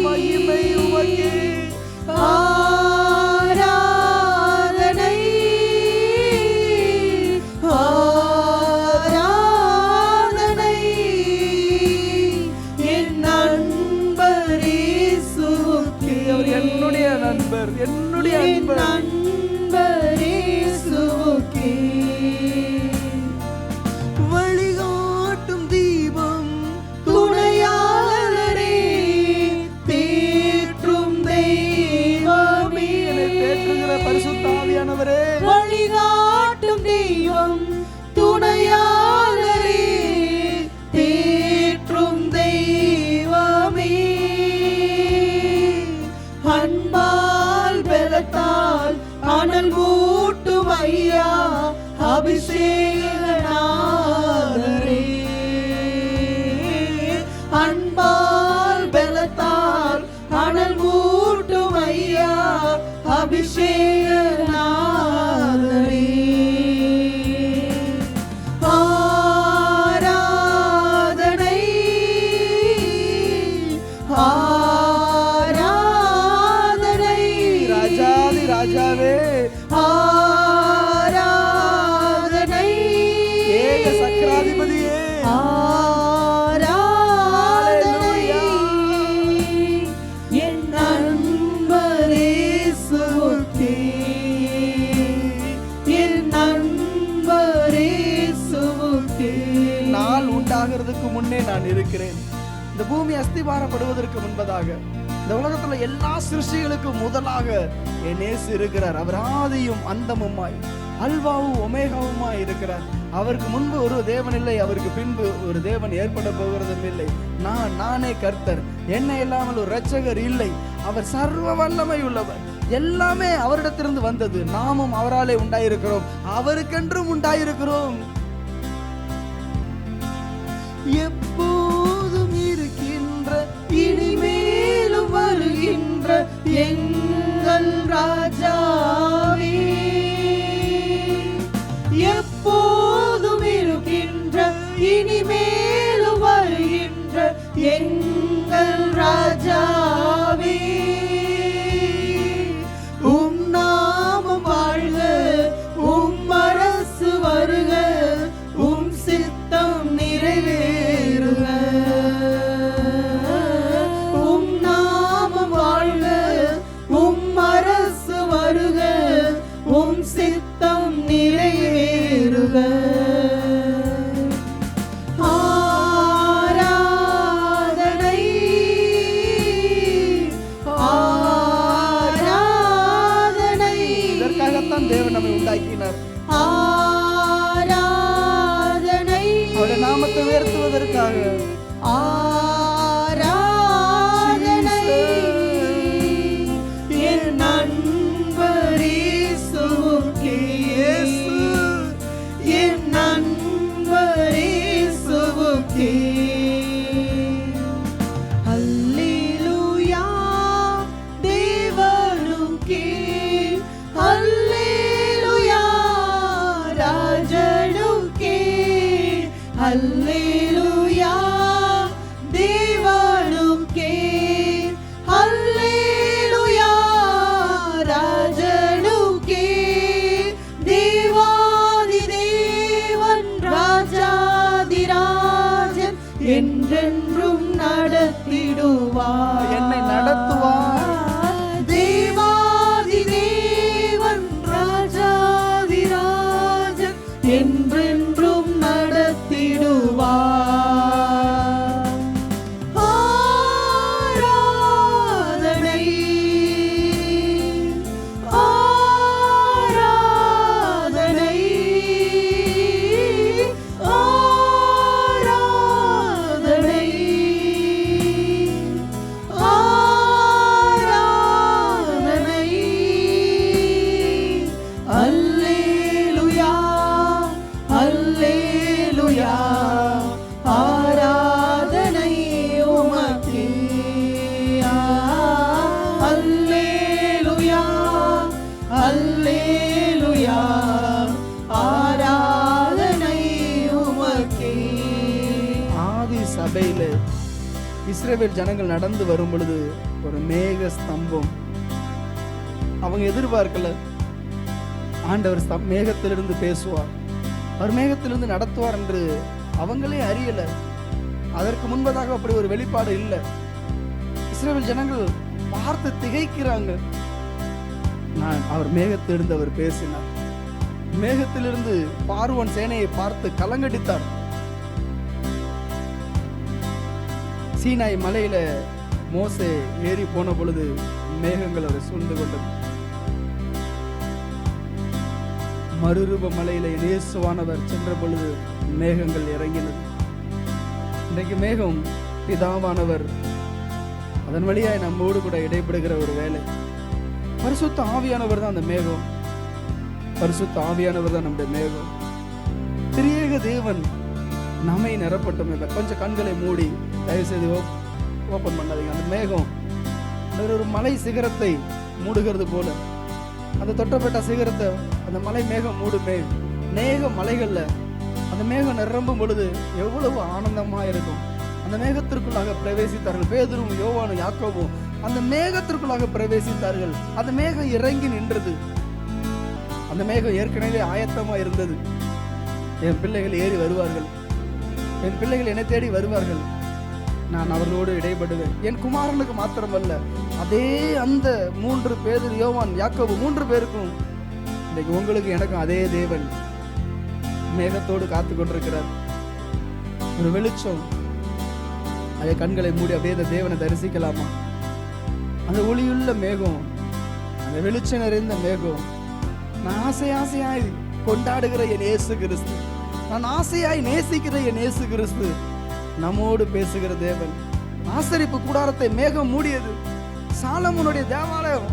மகிமை உமக்கே. ஆராதனை ஆராதனை என் நண்பர் இயேசுவுக்கே. அவர் என்னுடைய நண்பர், என்னுடைய என் நண்பர். நண்பர் இயேசுவுக்கே. வழிகாட்டும் தீபம் துணையாளரே, தேற்றும் தெய்வமே. என்னை தேற்றுகிற பரிசுத்த ஆவியானவரே, வழிகாட்டும் தெய்வம் துணையாளரே, தேற்றும் தெய்வமே. அன்பால் பலத்தால் அனல் மூட்டும் ஐயா அபிஷேகநாதரே. அன்பால் பலத்தால் அனல் மூட்டும் ஐயா அபிஷேகநாதரே. ஆராதனை ஆராதனை ராஜாதி ராஜாவே, ஆராதனை ஏக சக்கராதிபதியே, ஆராதனை என் நண்பர் இயேசுவுக்கே, என் நண்பர் இயேசுவுக்கே. நாள் உண்டாகிறதுக்கு முன்னே நான் இருக்கிறேன். இந்த பூமி அஸ்திபாரப்படுவதற்கு முன்பதாக இந்த உலகத்துல எல்லா சிருஷ்டிகளுக்கு முதலாக என் இயேசு இருக்கிறார். அவர் ஆதியும் அந்தமுமாய் அல்வாவும் ஒமேகாவுமாய் இருக்கிறார். அவருக்கு முன்பு ஒரு தேவன் இல்லை, அவருக்கு பின்பு ஒரு தேவன் ஏற்பட போகிறதும் இல்லை. நானே கர்த்தர், என்னை இல்லாமல் ஒரு இரட்சகர் இல்லை. அவர் சர்வ வல்லமை உள்ளவர். எல்லாமே அவரிடத்திலிருந்து வந்தது. நாமும் அவராலே உண்டாயிருக்கிறோம், அவருக்கென்றும் உண்டாயிருக்கிறோம். எப்போதும் இருக்கின்ற இனிமேலும் வருகின்ற எங்கள் ராஜாவே, எப்போதும் இருக்கின்ற இனிமேலும் வருகின்ற எங்கள் ராஜாவே. உம் நாமம் வாழ்க, உம் அரசு வருக, உம் சித்தம் நிறைவேறுக. உம் நாமம் வாழ்க, உம் அரசு வருக, உம் சித்தம் நிறைவேறுக. ஆராதனை ஆராதனை இதற்காகத்தான் தேவன் நம்மை உண்டாக்கினார். ஆராதனை அவருடைய நாமத்தை உயர்த்துவதற்காக. ஆராதனை என் நண்பர் இயேசுவுக்கே, என் நண்பர் இயேசுவுக்கே. அல்லேலூயா தேவனுக்கே, அல்லேலூயா ராஜனுக்கே, அல்லேலூயா தேவனுக்கே. என்றென்றும் நடத்திடுவார். என்னை நடத்துவார். தேவாதி தேவன் ராஜாதிராஜன் என்றென்றும் நடத்திடுவார். ஆராதனை ஆராதனை ஆராதனை ஆராதனை. அல்லேலூயா அல்லேலூயா ஆராதனை உமக்கே. அல்லேலூயா அல்லேலூயா ஆராதனை உமக்கே. ஆதி சபையில இஸ்ரவேல் ஜனங்கள் நடந்து வரும் பொழுது ஒரு மேக ஸ்தம்பம். அவங்க எதிர்பார்க்கல ஆண்டவர் மேகத்திலிருந்து பேசுவார், அவர் மேகத்திலிருந்து நடத்துவார் என்று அவங்களே அறியல. அதற்கு முன்பதாக அப்படி ஒரு வெளிப்பாடு இல்லை. இஸ்ரவேல் ஜனங்கள் பார்த்து திகைக்கிறாங்க. அவர் மேகத்திலிருந்து அவர் பேசினார். மேகத்திலிருந்து பார்வோன் சேனையை பார்த்து கலங்கடித்தார். சீனாய் மலையில மோசே ஏறி போன பொழுது மேகங்கள் அவரை சூழ்ந்து கொண்டது. மறுரூப மலையில இயேசுவானவர் சென்ற பொழுது மேகங்கள் இறங்கினது. இன்றைக்கு மேகம் பிதாவானவர் அதன் வழியாய் நம்மோடு கூட இடைப்படுகிற ஒரு வேலை. பரிசுத்த ஆவியானவர் தான் அந்த மேகம். பரிசுத்த ஆவியானவர் தான் நம்முடைய மேகம். திரியேக தேவன் நம்மை நிரப்பட்டும். கொஞ்சம் கண்களை மூடி தயவு செய்து ஓப்பன் பண்ணாதீங்க. அந்த மேகம் ஒரு மலை சிகரத்தை மூடுகிறது போல, அந்த தொட்டப்பட்ட சிகரத்தை அந்த மலை மேகம் மூடுமே. மேக மலைகள்ல அந்த மேகம் நிரம்பும் பொழுது எவ்வளவு ஆனந்தமா இருக்கும். அந்த மேகத்திற்குள்ளாக பிரவேசித்தார்கள். பேதுரும் யோவானும் யாக்கோபும் அந்த மேகத்திற்குள்ளாக பிரவேசித்தார்கள். அந்த மேகம் இறங்கி நின்றது. அந்த மேகம் ஏற்கனவே ஆயத்தமா இருந்தது. என் பிள்ளைகள் ஏறி வருவார்கள், என் பிள்ளைகள் என்னை தேடி வருவார்கள், நான் அவர்களோடு இடைப்படுவேன். என் குமாரனுக்கு மாத்திரமல்ல, அதே அந்த 3 பேர் யோவான் யாக்கோபு 3 பேருக்கும் இன்னைக்கு உங்களுக்கு எனக்கும் அதே தேவன் மேகத்தோடு காத்து கொண்டிருக்கிறார். ஒரு வெளிச்சம். அதே கண்களை மூடி அப்படியே அந்த தேவனை தரிசிக்கலாமா? அந்த ஒளியுள்ள மேகம், அந்த வெளிச்சம் நிறைந்த மேகம். நான் ஆசையாய் கொண்டாடுகிற என் இயேசு கிறிஸ்து, நான் ஆசையாய் நேசிக்கிற என் இயேசு கிறிஸ்து நம்மோடு பேசுகிற தேவன். ஆசரிப்பு கூடாரத்தை மேகம் மூடியது. சாலமோனுடைய தேவாலயம்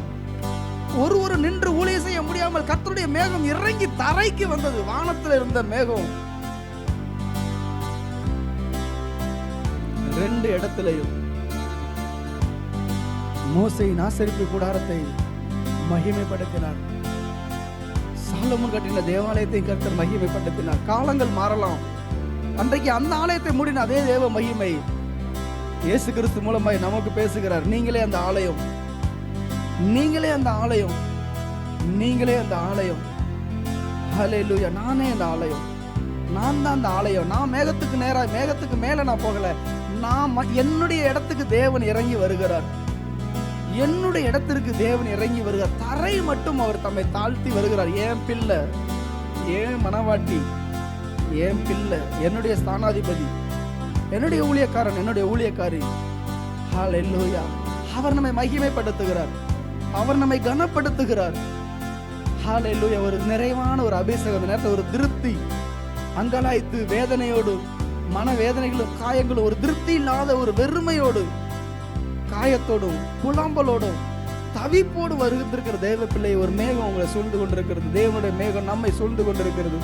ஒரு நின்று ஊழியம் செய்ய முடியாமல் கர்த்தருடைய மேகம் இறங்கி தரைக்கு வந்தது. வானத்தில் இருந்த மேகம் 2 இடத்திலையும் மோசேயின் ஆசரிப்பு கூடாரத்தை மகிமைப்படுத்தினார். சாலமோன் கட்டின தேவாலயத்தை கர்த்தர் மகிமைப்படுத்தினார். காலங்கள் மாறலாம். அன்றைக்கு அந்த ஆலயத்தை மூடின அதே தேவ மகிமை இயேசு கிறிஸ்து மூலமாய் நமக்கு பேசுகிறார். நீங்களே அந்த ஆலயம், நீங்களே அந்த ஆலயம், நீங்களே அந்த ஆலயம். ஹல்லேலூயா. நானே அந்த ஆலயம், நான் தான் அந்த ஆலயம். நான் மேகத்துக்கு நேராக, மேகத்துக்கு மேல நான் போகல. நான் என்னுடைய இடத்துக்கு தேவன் இறங்கி வருகிறார். என்னுடைய இடத்திற்கு தேவன் இறங்கி வருகிறார். தரை மட்டும் அவர் தம்மை தாழ்த்தி வருகிறார். என் பிள்ளை, என் மனவாட்டி, என் பிள்ளை, என்னுடைய ஸ்தானாதிபதி, என்னுடைய ஊழியக்காரன், என்னுடைய ஊழியக்காரி. ஹல்லேலூயா. அவர் நம்மை மகிமைப்படுத்துகிறார், அவர் நம்மை கனப்படுத்துகிறார். ஹல்லேலூயா. ஒரு நிறைவான ஒரு அபிஷேகம், நேரத்தில் ஒரு திருப்தி. அங்கலாய்த்து வேதனையோடு, மன வேதனைகளும் காயங்களும், ஒரு திருப்தி இல்லாத ஒரு வெறுமையோடு, காயத்தோடும் புலம்பலோடும் தவிப்போடு வருகின்ற தேவ பிள்ளை, ஒரு மேகம் உங்களை சூழ்ந்து கொண்டிருக்கிறது. தேவனுடைய மேகம் நம்மை சூழ்ந்து கொண்டிருக்கிறது.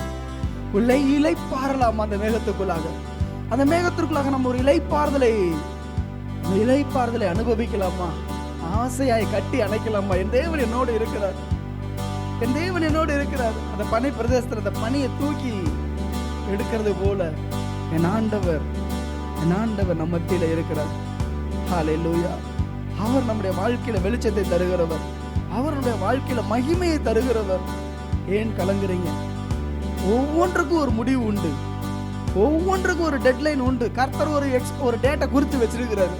இலைப்பாறலாம் அந்த மேகத்துக்குள்ளாக. அந்த மேகத்திற்குள்ளாக நம்ம ஒரு இலைப்பாறுதலை அனுபவிக்கலாமா? ஆசையாய் கட்டி அணைக்கலாமா? என் தேவன் என்னோடு இருக்கிறார், என் தேவன் என்னோடு இருக்கிறார். அந்த பனி பிரதேசத்தில் அந்த பனியை தூக்கி எடுக்கிறது போல என் ஆண்டவர் நம்ம மத்தியில இருக்கிறார். ஹல்லேலூயா. அவர் நம்முடைய வாழ்க்கையில வெளிச்சத்தை தருகிறவர், அவருடைய வாழ்க்கையில மகிமையை தருகிறவர். ஏன் கலங்குறீங்க? ஒவ்வொன்றுக்கும் ஒரு முடிவு உண்டு. ஒவ்வொன்றுக்கும் ஒரு டெட்லைன் உண்டு. கர்த்தர் ஒரு டேட்டை குறித்து வச்சிருக்கிறாரு.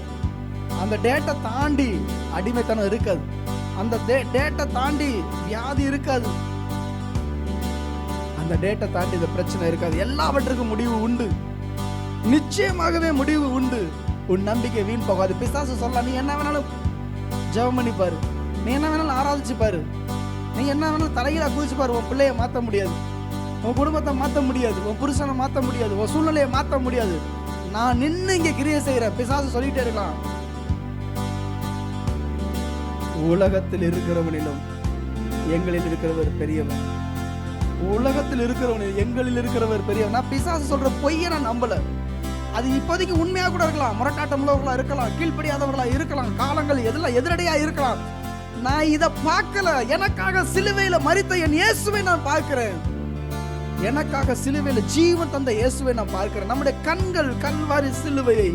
அந்த டேட்டை தாண்டி அடிமைத்தனம் இருக்காது. அந்த டேட்டை தாண்டி வியாதி இருக்காது. அந்த டேட்டை தாண்டி இந்த பிரச்சனை இருக்காது. எல்லாவற்றுக்கும் முடிவு உண்டு. நிச்சயமாகவே முடிவு உண்டு. உன் நம்பிக்கை வீண் போகாது. பிசாசு சொல்லலாம், நீ என்ன வேணாலும் ஜெபம் பண்ணி பாரு, நீ என்ன வேணாலும் ஆராதிச்சு பாரு, நீ என்ன வேணாலும் தலையில குதிச்சு பாரு, உன் பிள்ளைய மாற்ற முடியாது, உன் குடும்பத்தை மாற்ற முடியாது, உன் புருஷனை மாற்ற முடியாது, உன் சூழ்நிலையை மாற்ற முடியாது. நான் நின்று இங்க கிரியை செய்யறேன். பிசாசு சொல்லிட்டே இருக்கலாம். உலகத்தில் இருக்கிறவனிலும் எங்களில் இருக்கிறவர் பெரியவர். உலகத்தில் இருக்கிறவனில் எங்களில் இருக்கிறவர் பெரியவர். நான் பிசாசு சொல்ற பொய்யை நான் நம்பல. அது இப்போதைக்கு உண்மையா கூட இருக்கலாம். முரட்டாட்டம் உள்ளவர்களா இருக்கலாம், கீழ்ப்படியாதவர்களா இருக்கலாம், காலங்கள் எதெல்லாம் எதிரடையா இருக்கலாம். நான் இதை பார்க்கல. எனக்காக சிலுவையில மரித்த என் இயேசுவை நான் பார்க்கிறேன். எனக்காக சிலுவையில ஜீவன் தந்த இயேசுவை நான் பார்க்கிறேன். நம்முடைய கண்கள் கல்வாரி சிலுவையை,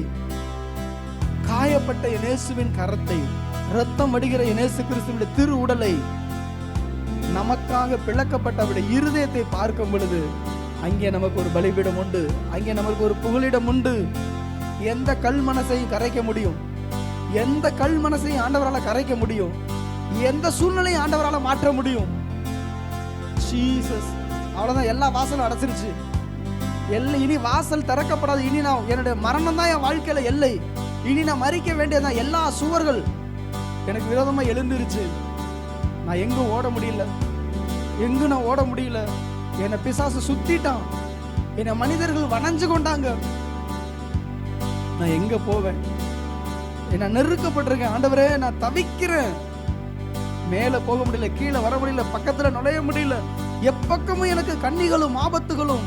காயப்பட்ட என் இயேசுவின் கரத்தை, ரத்தம் வடிகிற என் இயேசு கிறிஸ்துவின் திரு உடலை, நமக்காக பிளக்கப்பட்ட அவருடைய இருதயத்தை பார்க்கும் பொழுது அங்கே நமக்கு ஒரு பலிபீடம் உண்டு. அங்கே நமக்கு ஒரு புகலிடம் உண்டு. எந்த கல் மனசையும் கரைக்க முடியும். எந்த கல் மனசையும் ஆண்டவரால் கரைக்க முடியும். எந்த சூழ்நிலையும் ஆண்டவரால் மாற்ற முடியும். ஜீசஸ். அவ்வளவுதான், எல்லா வாசலும் அடைச்சிருச்சு. இனி வாசல் திறக்கப்படாது. இனி நான் என்னுடைய மரணம் தான் என் வாழ்க்கையில எல்லை. இனி நான் மறிக்க வேண்டியதான். எல்லா சுவர்கள் எனக்கு விரோதமா எழுந்துருச்சு. நான் எங்கும் ஓட முடியல. எங்கும் நான் ஓட முடியல. என்னை பிசாசு சுத்திட்டான். என்னை மனிதர்கள் வணைஞ்சு கொண்டாங்க. நான் எங்க போவேன்? என்ன நெருக்கப்பட்டிருக்கேன். ஆண்டவரே, நான் தவிக்கிறேன். மேல போக முடியல, கீழே வர முடியல, பக்கத்துல நுழைய முடியல. எப்பக்கமும் எனக்கு கண்ணிகளும் ஆபத்துகளும்.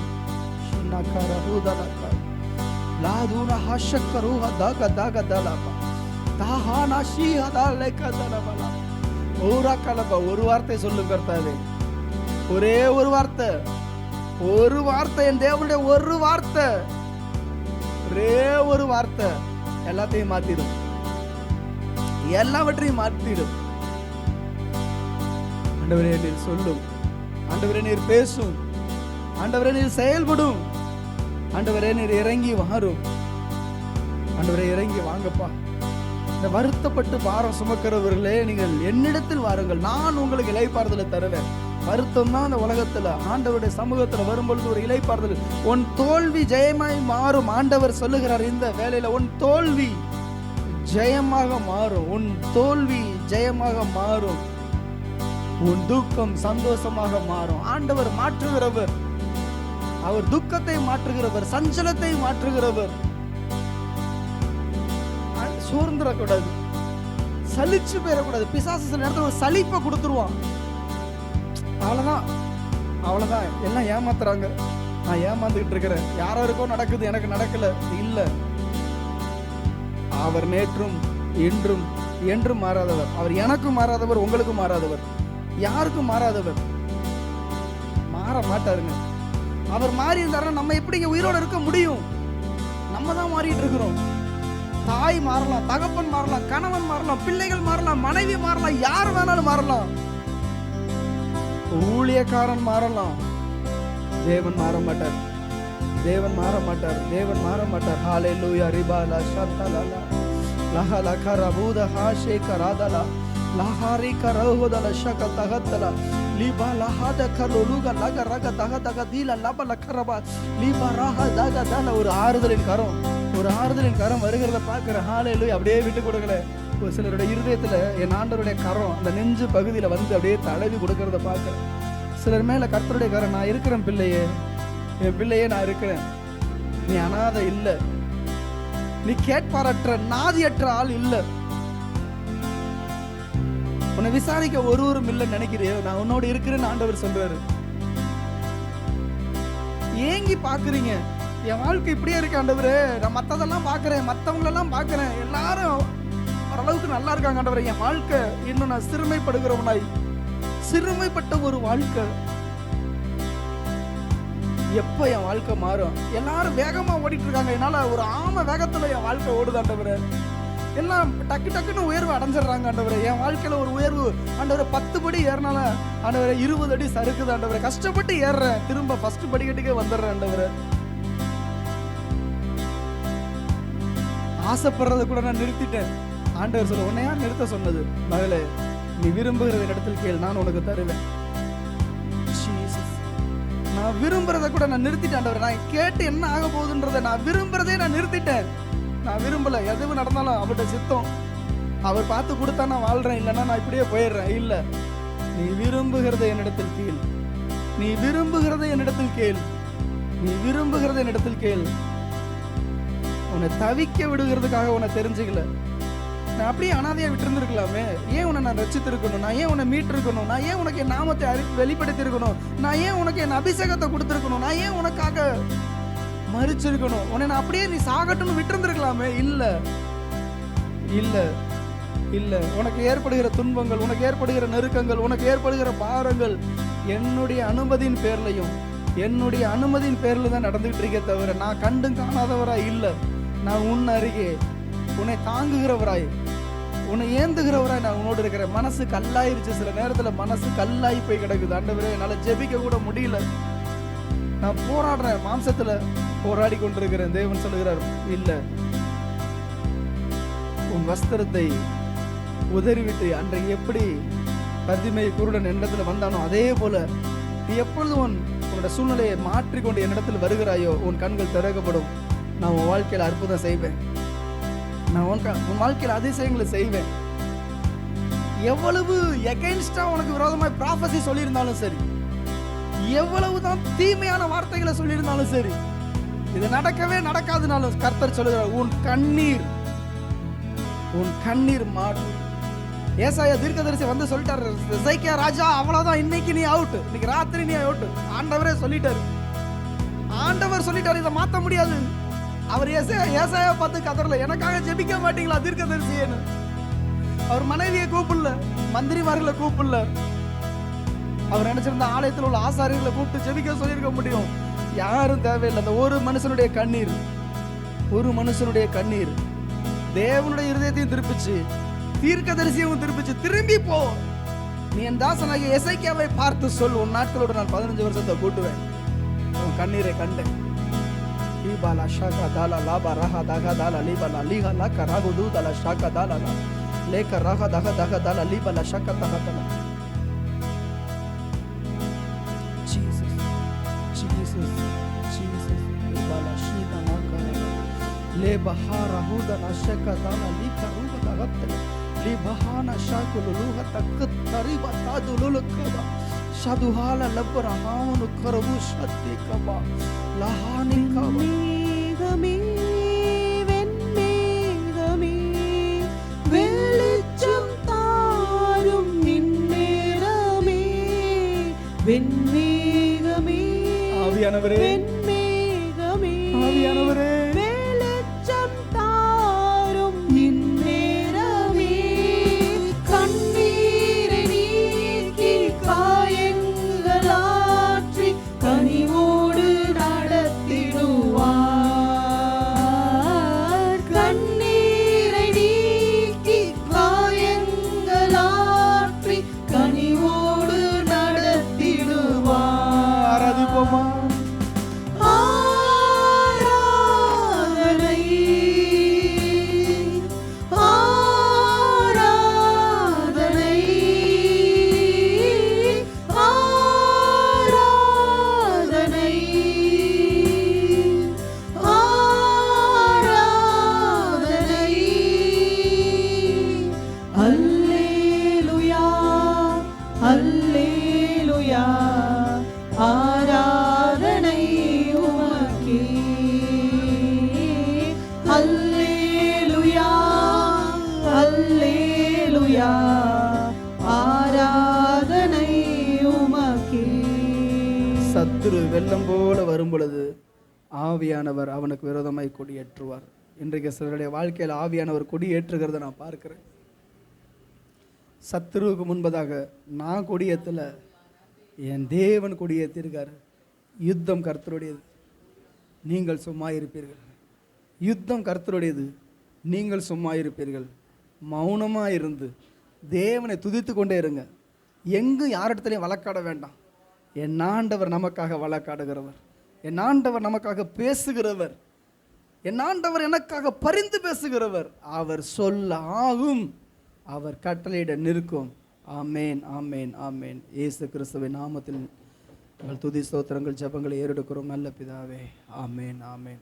ஒரு வார்த்தை சொல்லும் கர்த்தாவே, ஒரே ஒரு வார்த்தை, ஒரு வார்த்தை, என் தேவனுடைய ஒரு வார்த்தை, ஒரே ஒரு வார்த்தை எல்லாத்தையும் மாத்திடும். எல்லாவற்றையும் மாத்திடும். ஆண்டவரே நீர் சொல்லும். ஆண்டவரே நீர் பேசும். ஆண்டவரே நீர் செயல்படும். ஆண்டவரே நீர் இறங்கி வாரும். ஆண்டவரே இறங்கி வாங்கப்பா. இந்த வருத்தப்பட்டு பாரம் சுமக்கிறவர்களே, நீங்கள் என்னிடத்தில் வாருங்கள், நான் உங்களுக்கு இளைப்பாறுதலை தருவேன். வருத்தம் தான் அந்த உலகத்துல ஆண்டவருடைய சமூகத்துல வரும்பொழுது ஒரு இளைப்பாறுதல். உன் தோல்வி ஜெயமாய் மாறும். ஆண்டவர் சொல்லுகிறார் இந்த வேளையில, உன் தோல்வி ஜெயமாக மாறும். உன் தோல்வி ஜெயமாக மாறும். உன் துக்கம் சந்தோஷமாக மாறும். ஆண்டவர் மாற்றுகிறவர். அவர் துக்கத்தை மாற்றுகிறவர், சஞ்சலத்தை மாற்றுகிறவர். சோர்ந்துடக்கூடாது, சலிச்சு போயிடக்கூடாது. பிசாசு சில நேரத்தில் ஒரு சலிப்பை கொடுத்துருவான். அவ்வளவுதான், அவ்வளவுதான். எல்லாம் ஏமாத்துறாங்க, நான் ஏமாந்துகிட்டு இருக்கிறேன், யாரோ இருக்கோ நடக்குது, எனக்கு நடக்கல. இல்ல, அவர் நேற்றும் இன்றும் என்றும் மாறாதவர். அவர் எனக்கும் மாறாதவர், உங்களுக்கும் மாறாதவர், யாருக்கும் மாறாதவர். மாற மாட்டாருங்க. அவர் மாறி இருந்தாருன்னா நம்ம எப்படி உயிரோடு இருக்க முடியும்? நம்ம தான் மாறிட்டு இருக்கிறோம். தாய் மாறலாம், தகப்பன் மாறலாம், கணவன் மாறலாம், பிள்ளைகள் மாறலாம், மனைவி மாறலாம், யார் வேணாலும் மாறலாம், ஊழியக்காரன் மாறலாம். தேவன் மாற மாட்டார். தேவன் மாற மாட்டார். தேவன் மாற மாட்டார். ஹalleluya ரிபாலா ஷத்தலலா லஹலா கரபூத ஹாஷே கராதலா லஹாரி கரஹுதல ஷக தகத்தலா லிபா லஹத கலுலுக லக ரக தக தக தீல லப லக்கரபா லிபா ரஹ தக தல. ஒரு ஆறுதலின் கரம், ஒரு ஆறுதலின் கரம் வருகிறத பார்க்கிற. ஹalleluya. அப்படியே விட்டு கொடுக்கல. ஒரு சிலருடைய இருதயத்துல என் ஆண்டவருடைய கரம் அந்த நெஞ்சு பகுதியில வந்து அப்படியே தடவி கொடுக்கறத பார்க்கிறேன். சிலர் மேல கர்த்தருடைய கரம், நான் இருக்கிறேன் பிள்ளையே, என் பிள்ளையே நான் இருக்கிறேன், நீ அனாதை இல்ல, நீ கேட்பாரற்ற நாதியற்ற ஆள் இல்ல, உன்னை விசாரிக்க ஒருவரும் இல்லைன்னு நினைக்கிறியோ, நான் உன்னோட இருக்கிறேன்னு ஆண்டவர் சொல்றாரு. ஏங்கி பாக்குறீங்க, என் வாழ்க்கை இப்படியே இருக்கு ஆண்டவரே, நான் மத்ததெல்லாம் பாக்குறேன், மத்தவங்களெல்லாம் பாக்குறேன், எல்லாரும் ஓரளவுக்கு நல்லா இருக்காங்க ஆண்டவரே, என் வாழ்க்கை இன்னும் நான் சிறுமைப்படுகிறவனாய், சிறுமைப்பட்ட ஒரு வாழ்க்கை, எப்ப என் வாழ்க்கை மாறும்? எல்லாரும் வேகமா ஓடிட்டு இருக்காங்க, என்னால ஒரு ஆம வேகத்துல என் வாழ்க்கை ஓடுது ஆண்டவரே. எல்லாம் டக்கு டக்குன்னு உயர்வு அடைஞ்சிடறாங்க ஆண்டவரே. என் வாழ்க்கையில ஒரு உயர்வு ஆண்டவரே, 10 படி ஏறினால ஆண்டவரே 20 அடி சறுக்குது ஆண்டவரே. கஷ்டப்பட்டு ஏறுறேன், திரும்ப ஃபர்ஸ்ட் படிக்கட்டுக்கே வந்துடுறேன் ஆண்டவரே. ஆசைப்படுறத கூட நான் நிறுத்திட்டேன். ஆண்டவர் சொல்ல, உன்னை யார் நிறுத்த சொன்னது? மகளே, நீ விரும்புகிற இடத்தில் கேள், நான் உனக்கு தருவேன். ஜீசஸ், நான் விரும்புறத கூட நான் நிறுத்திட்டேன் ஆண்டவர். நான் கேட்டு என்ன ஆக போகுதுன்றதை நான் விரும்புறதே நான் நிறுத்திட்டேன். நான் விரும்பல, எதுவும் நடந்தாலும் அவர்கிட்ட சித்தம். அவர் பார்த்து கொடுத்தா நான் வாழ்றேன், இல்லைன்னா நான் இப்படியே போயிடுறேன். இல்ல, நீ விரும்புகிறத என்னிடத்தில் கேள், நீ விரும்புகிறத என்னிடத்தில் கேள், நீ விரும்புகிறத என்னிடத்தில் கேள். உன்னை தவிக்க விடுகிறதுக்காக உன்னை தெரிஞ்சுக்கல. நான் அப்படியே அனாதையா விட்டுருந்துருக்கலாமே. ஏன் உன்னை நான் ரட்சித்திருக்கணும்? நான் ஏன் உன்னை மீட்டிருக்கணும்? நான் ஏன் உனக்கு என் நாமத்தை வெளிப்படுத்தி இருக்கணும்? நான் ஏன் உனக்கு என் அபிஷேகத்தை கொடுத்துருக்கணும்? நான் ஏன் உனக்காக மறிச்சிருக்கணும்? உன்னை நான் அப்படியே நீ சாகட்டும்னு விட்டுருந்துருக்கலாமே. இல்ல இல்ல இல்ல, உனக்கு ஏற்படுகிற துன்பங்கள், உனக்கு ஏற்படுகிற நெருக்கங்கள், உனக்கு ஏற்படுகிற பாரங்கள் என்னுடைய அனுமதியின் பேர்லையும் என்னுடைய அனுமதியின் பேர்ல தான் நடந்துகிட்டு இருக்கே தவிர நான் கண்டும் காணாதவராய் இல்லை. நான் உன் அருகே உன்னை தாங்குகிறவராய், உன்னை ஏந்துகிறவராய் நான் உன்னோடு இருக்கிறேன். மனசு கல்லாயிருச்சு, சில நேரத்துல மனசு கல்லாகி போய் கிடக்குது. ஆண்டவரே, என்னால ஜெபிக்க கூட முடியல, நான் போராடுறேன், மாம்சத்துல போராடி கொண்டிருக்கிறேன். தேவன் சொல்லுகிறார், இல்ல, உன் வஸ்திரத்தை உதறிவிட்டு அன்றைக்கு எப்படி பர்திமை குருடன் என்னிடத்துல வந்தானோ அதே போல நீ எப்பொழுது உன்னோட சூழ்நிலையை மாற்றிக்கொண்டு என்னிடத்தில் வருகிறாயோ உன் கண்கள் திறக்கப்படும். நான் உன் வாழ்க்கையில் அற்புதம் செய்வேன், நான் உன் வாழ்க்கையில் அதிசயங்களை செய்வேன். எவ்வளவு எகைன்ஸ்டா உனக்கு விரோதமாய் ப்ராஃபஸி சொல்லியிருந்தாலும் சரி, எவ்வளவுதான் தீமையான வார்த்தைகளை சொல்லியிருந்தாலும் சரி, இது நடக்கவே நடக்காதுனாலும் கர்த்தர் சொல்லுகிறார், உன் கண்ணீர் மாறும். ஏசாயா தீர்க்கதரிசி வந்து சொல்லிட்டாரு, எசேக்கியா ராஜா அவ்வளவுதான், இன்னைக்கு நீ அவுட், இன்னைக்கு ராத்திரி நீ அவுட். ஆண்டவரே சொல்லிட்டாரு, ஆண்டவர் சொல்லிட்டாரு, இதை மாத்த முடியாது. அவர் ஏசாயா பார்த்து கதறல, எனக்காக ஜெபிக்க மாட்டீங்களா தீர்க்கதரிசின்னு. அவர் மனைவியை கூப்பிடல, மந்திரிமார்களை கூப்பிடல. அவர் நினைச்சிருந்த ஆலயத்தில் உள்ள ஆசாரியர்களை கூப்பிட்டு ஜெபிக்க சொல்லியிருக்க முடியும். யாரும் தேவையில்லை. அந்த ஒரு மனுஷனுடைய கண்ணீர் தேவனுடைய இருதயத்தையும் திருப்பிச்சு, தீர்க்கதரிசியையும் திருப்பிச்சு. திரும்பி போ, நீ என் தாசனாகிய எசேக்கியாவை பார்த்து சொல், உன் நாட்களோடு நான் 15 வருஷத்தை கூட்டுவேன். உன் கண்ணீரை கண்டேன். ஈபாலா ஷாகா தாலா லாபா ரஹா தகா தாலா லீபாலா லீஹா லாக்கா ராகு தூதலா ஷாகா தாலா லேக்கா ரஹா தகா தகா தாலா லீபாலா ஷாகா தகா தாலா. Le bahara huda na shaka dana lika ruba dagatla li bahana shakulu luha takut tariba tadulul kaba shaduhala labra haunu karabu shatti kaba lahani kaba மேகமே வெண்மேகமே வெளிச்சம் தாரும் நின்னேரமே வெண்மேகமே ஆவியானவரே வெண்மேகமே ஆவியானவரே சத்துரு வெள்ளம் போல வரும் பொழுது ஆவியானவர் அவனுக்கு விரோதமாய் கொடியேற்றுவார். இன்றைக்கு சிலருடைய வாழ்க்கையில் ஆவியானவர் கொடியேற்றுகிறத நான் பார்க்கிறேன். சத்துருவுக்கு முன்பதாக நான் கொடியேற்றல, என் தேவன் கொடியேற்றிருக்காரு. யுத்தம் கர்த்தருடையது, நீங்கள் சும்மா இருப்பீர்கள். யுத்தம் கர்த்தருடையது, நீங்கள் சும்மா இருப்பீர்கள். மௌனமாக இருந்து தேவனை துதித்து கொண்டே இருங்க. எங்கும் யாரிடத்துலையும் வழக்காட வேண்டாம். என் ஆண்டவர் நமக்காக வழக்காடுகிறவர், என் ஆண்டவர் நமக்காக பேசுகிறவர், என் ஆண்டவர் எனக்காக பரிந்து பேசுகிறவர். அவர் சொல்ல ஆகும், அவர் கட்டளையிட நிற்கும். ஆமேன், ஆமேன், ஆமேன். இயேசு கிறிஸ்துவின் நாமத்தில் உங்கள் துதி ஸ்தோத்திரங்கள் ஜெபங்களை ஏறெடுக்கிறோம் நல்ல பிதாவே. ஆமேன், ஆமேன்.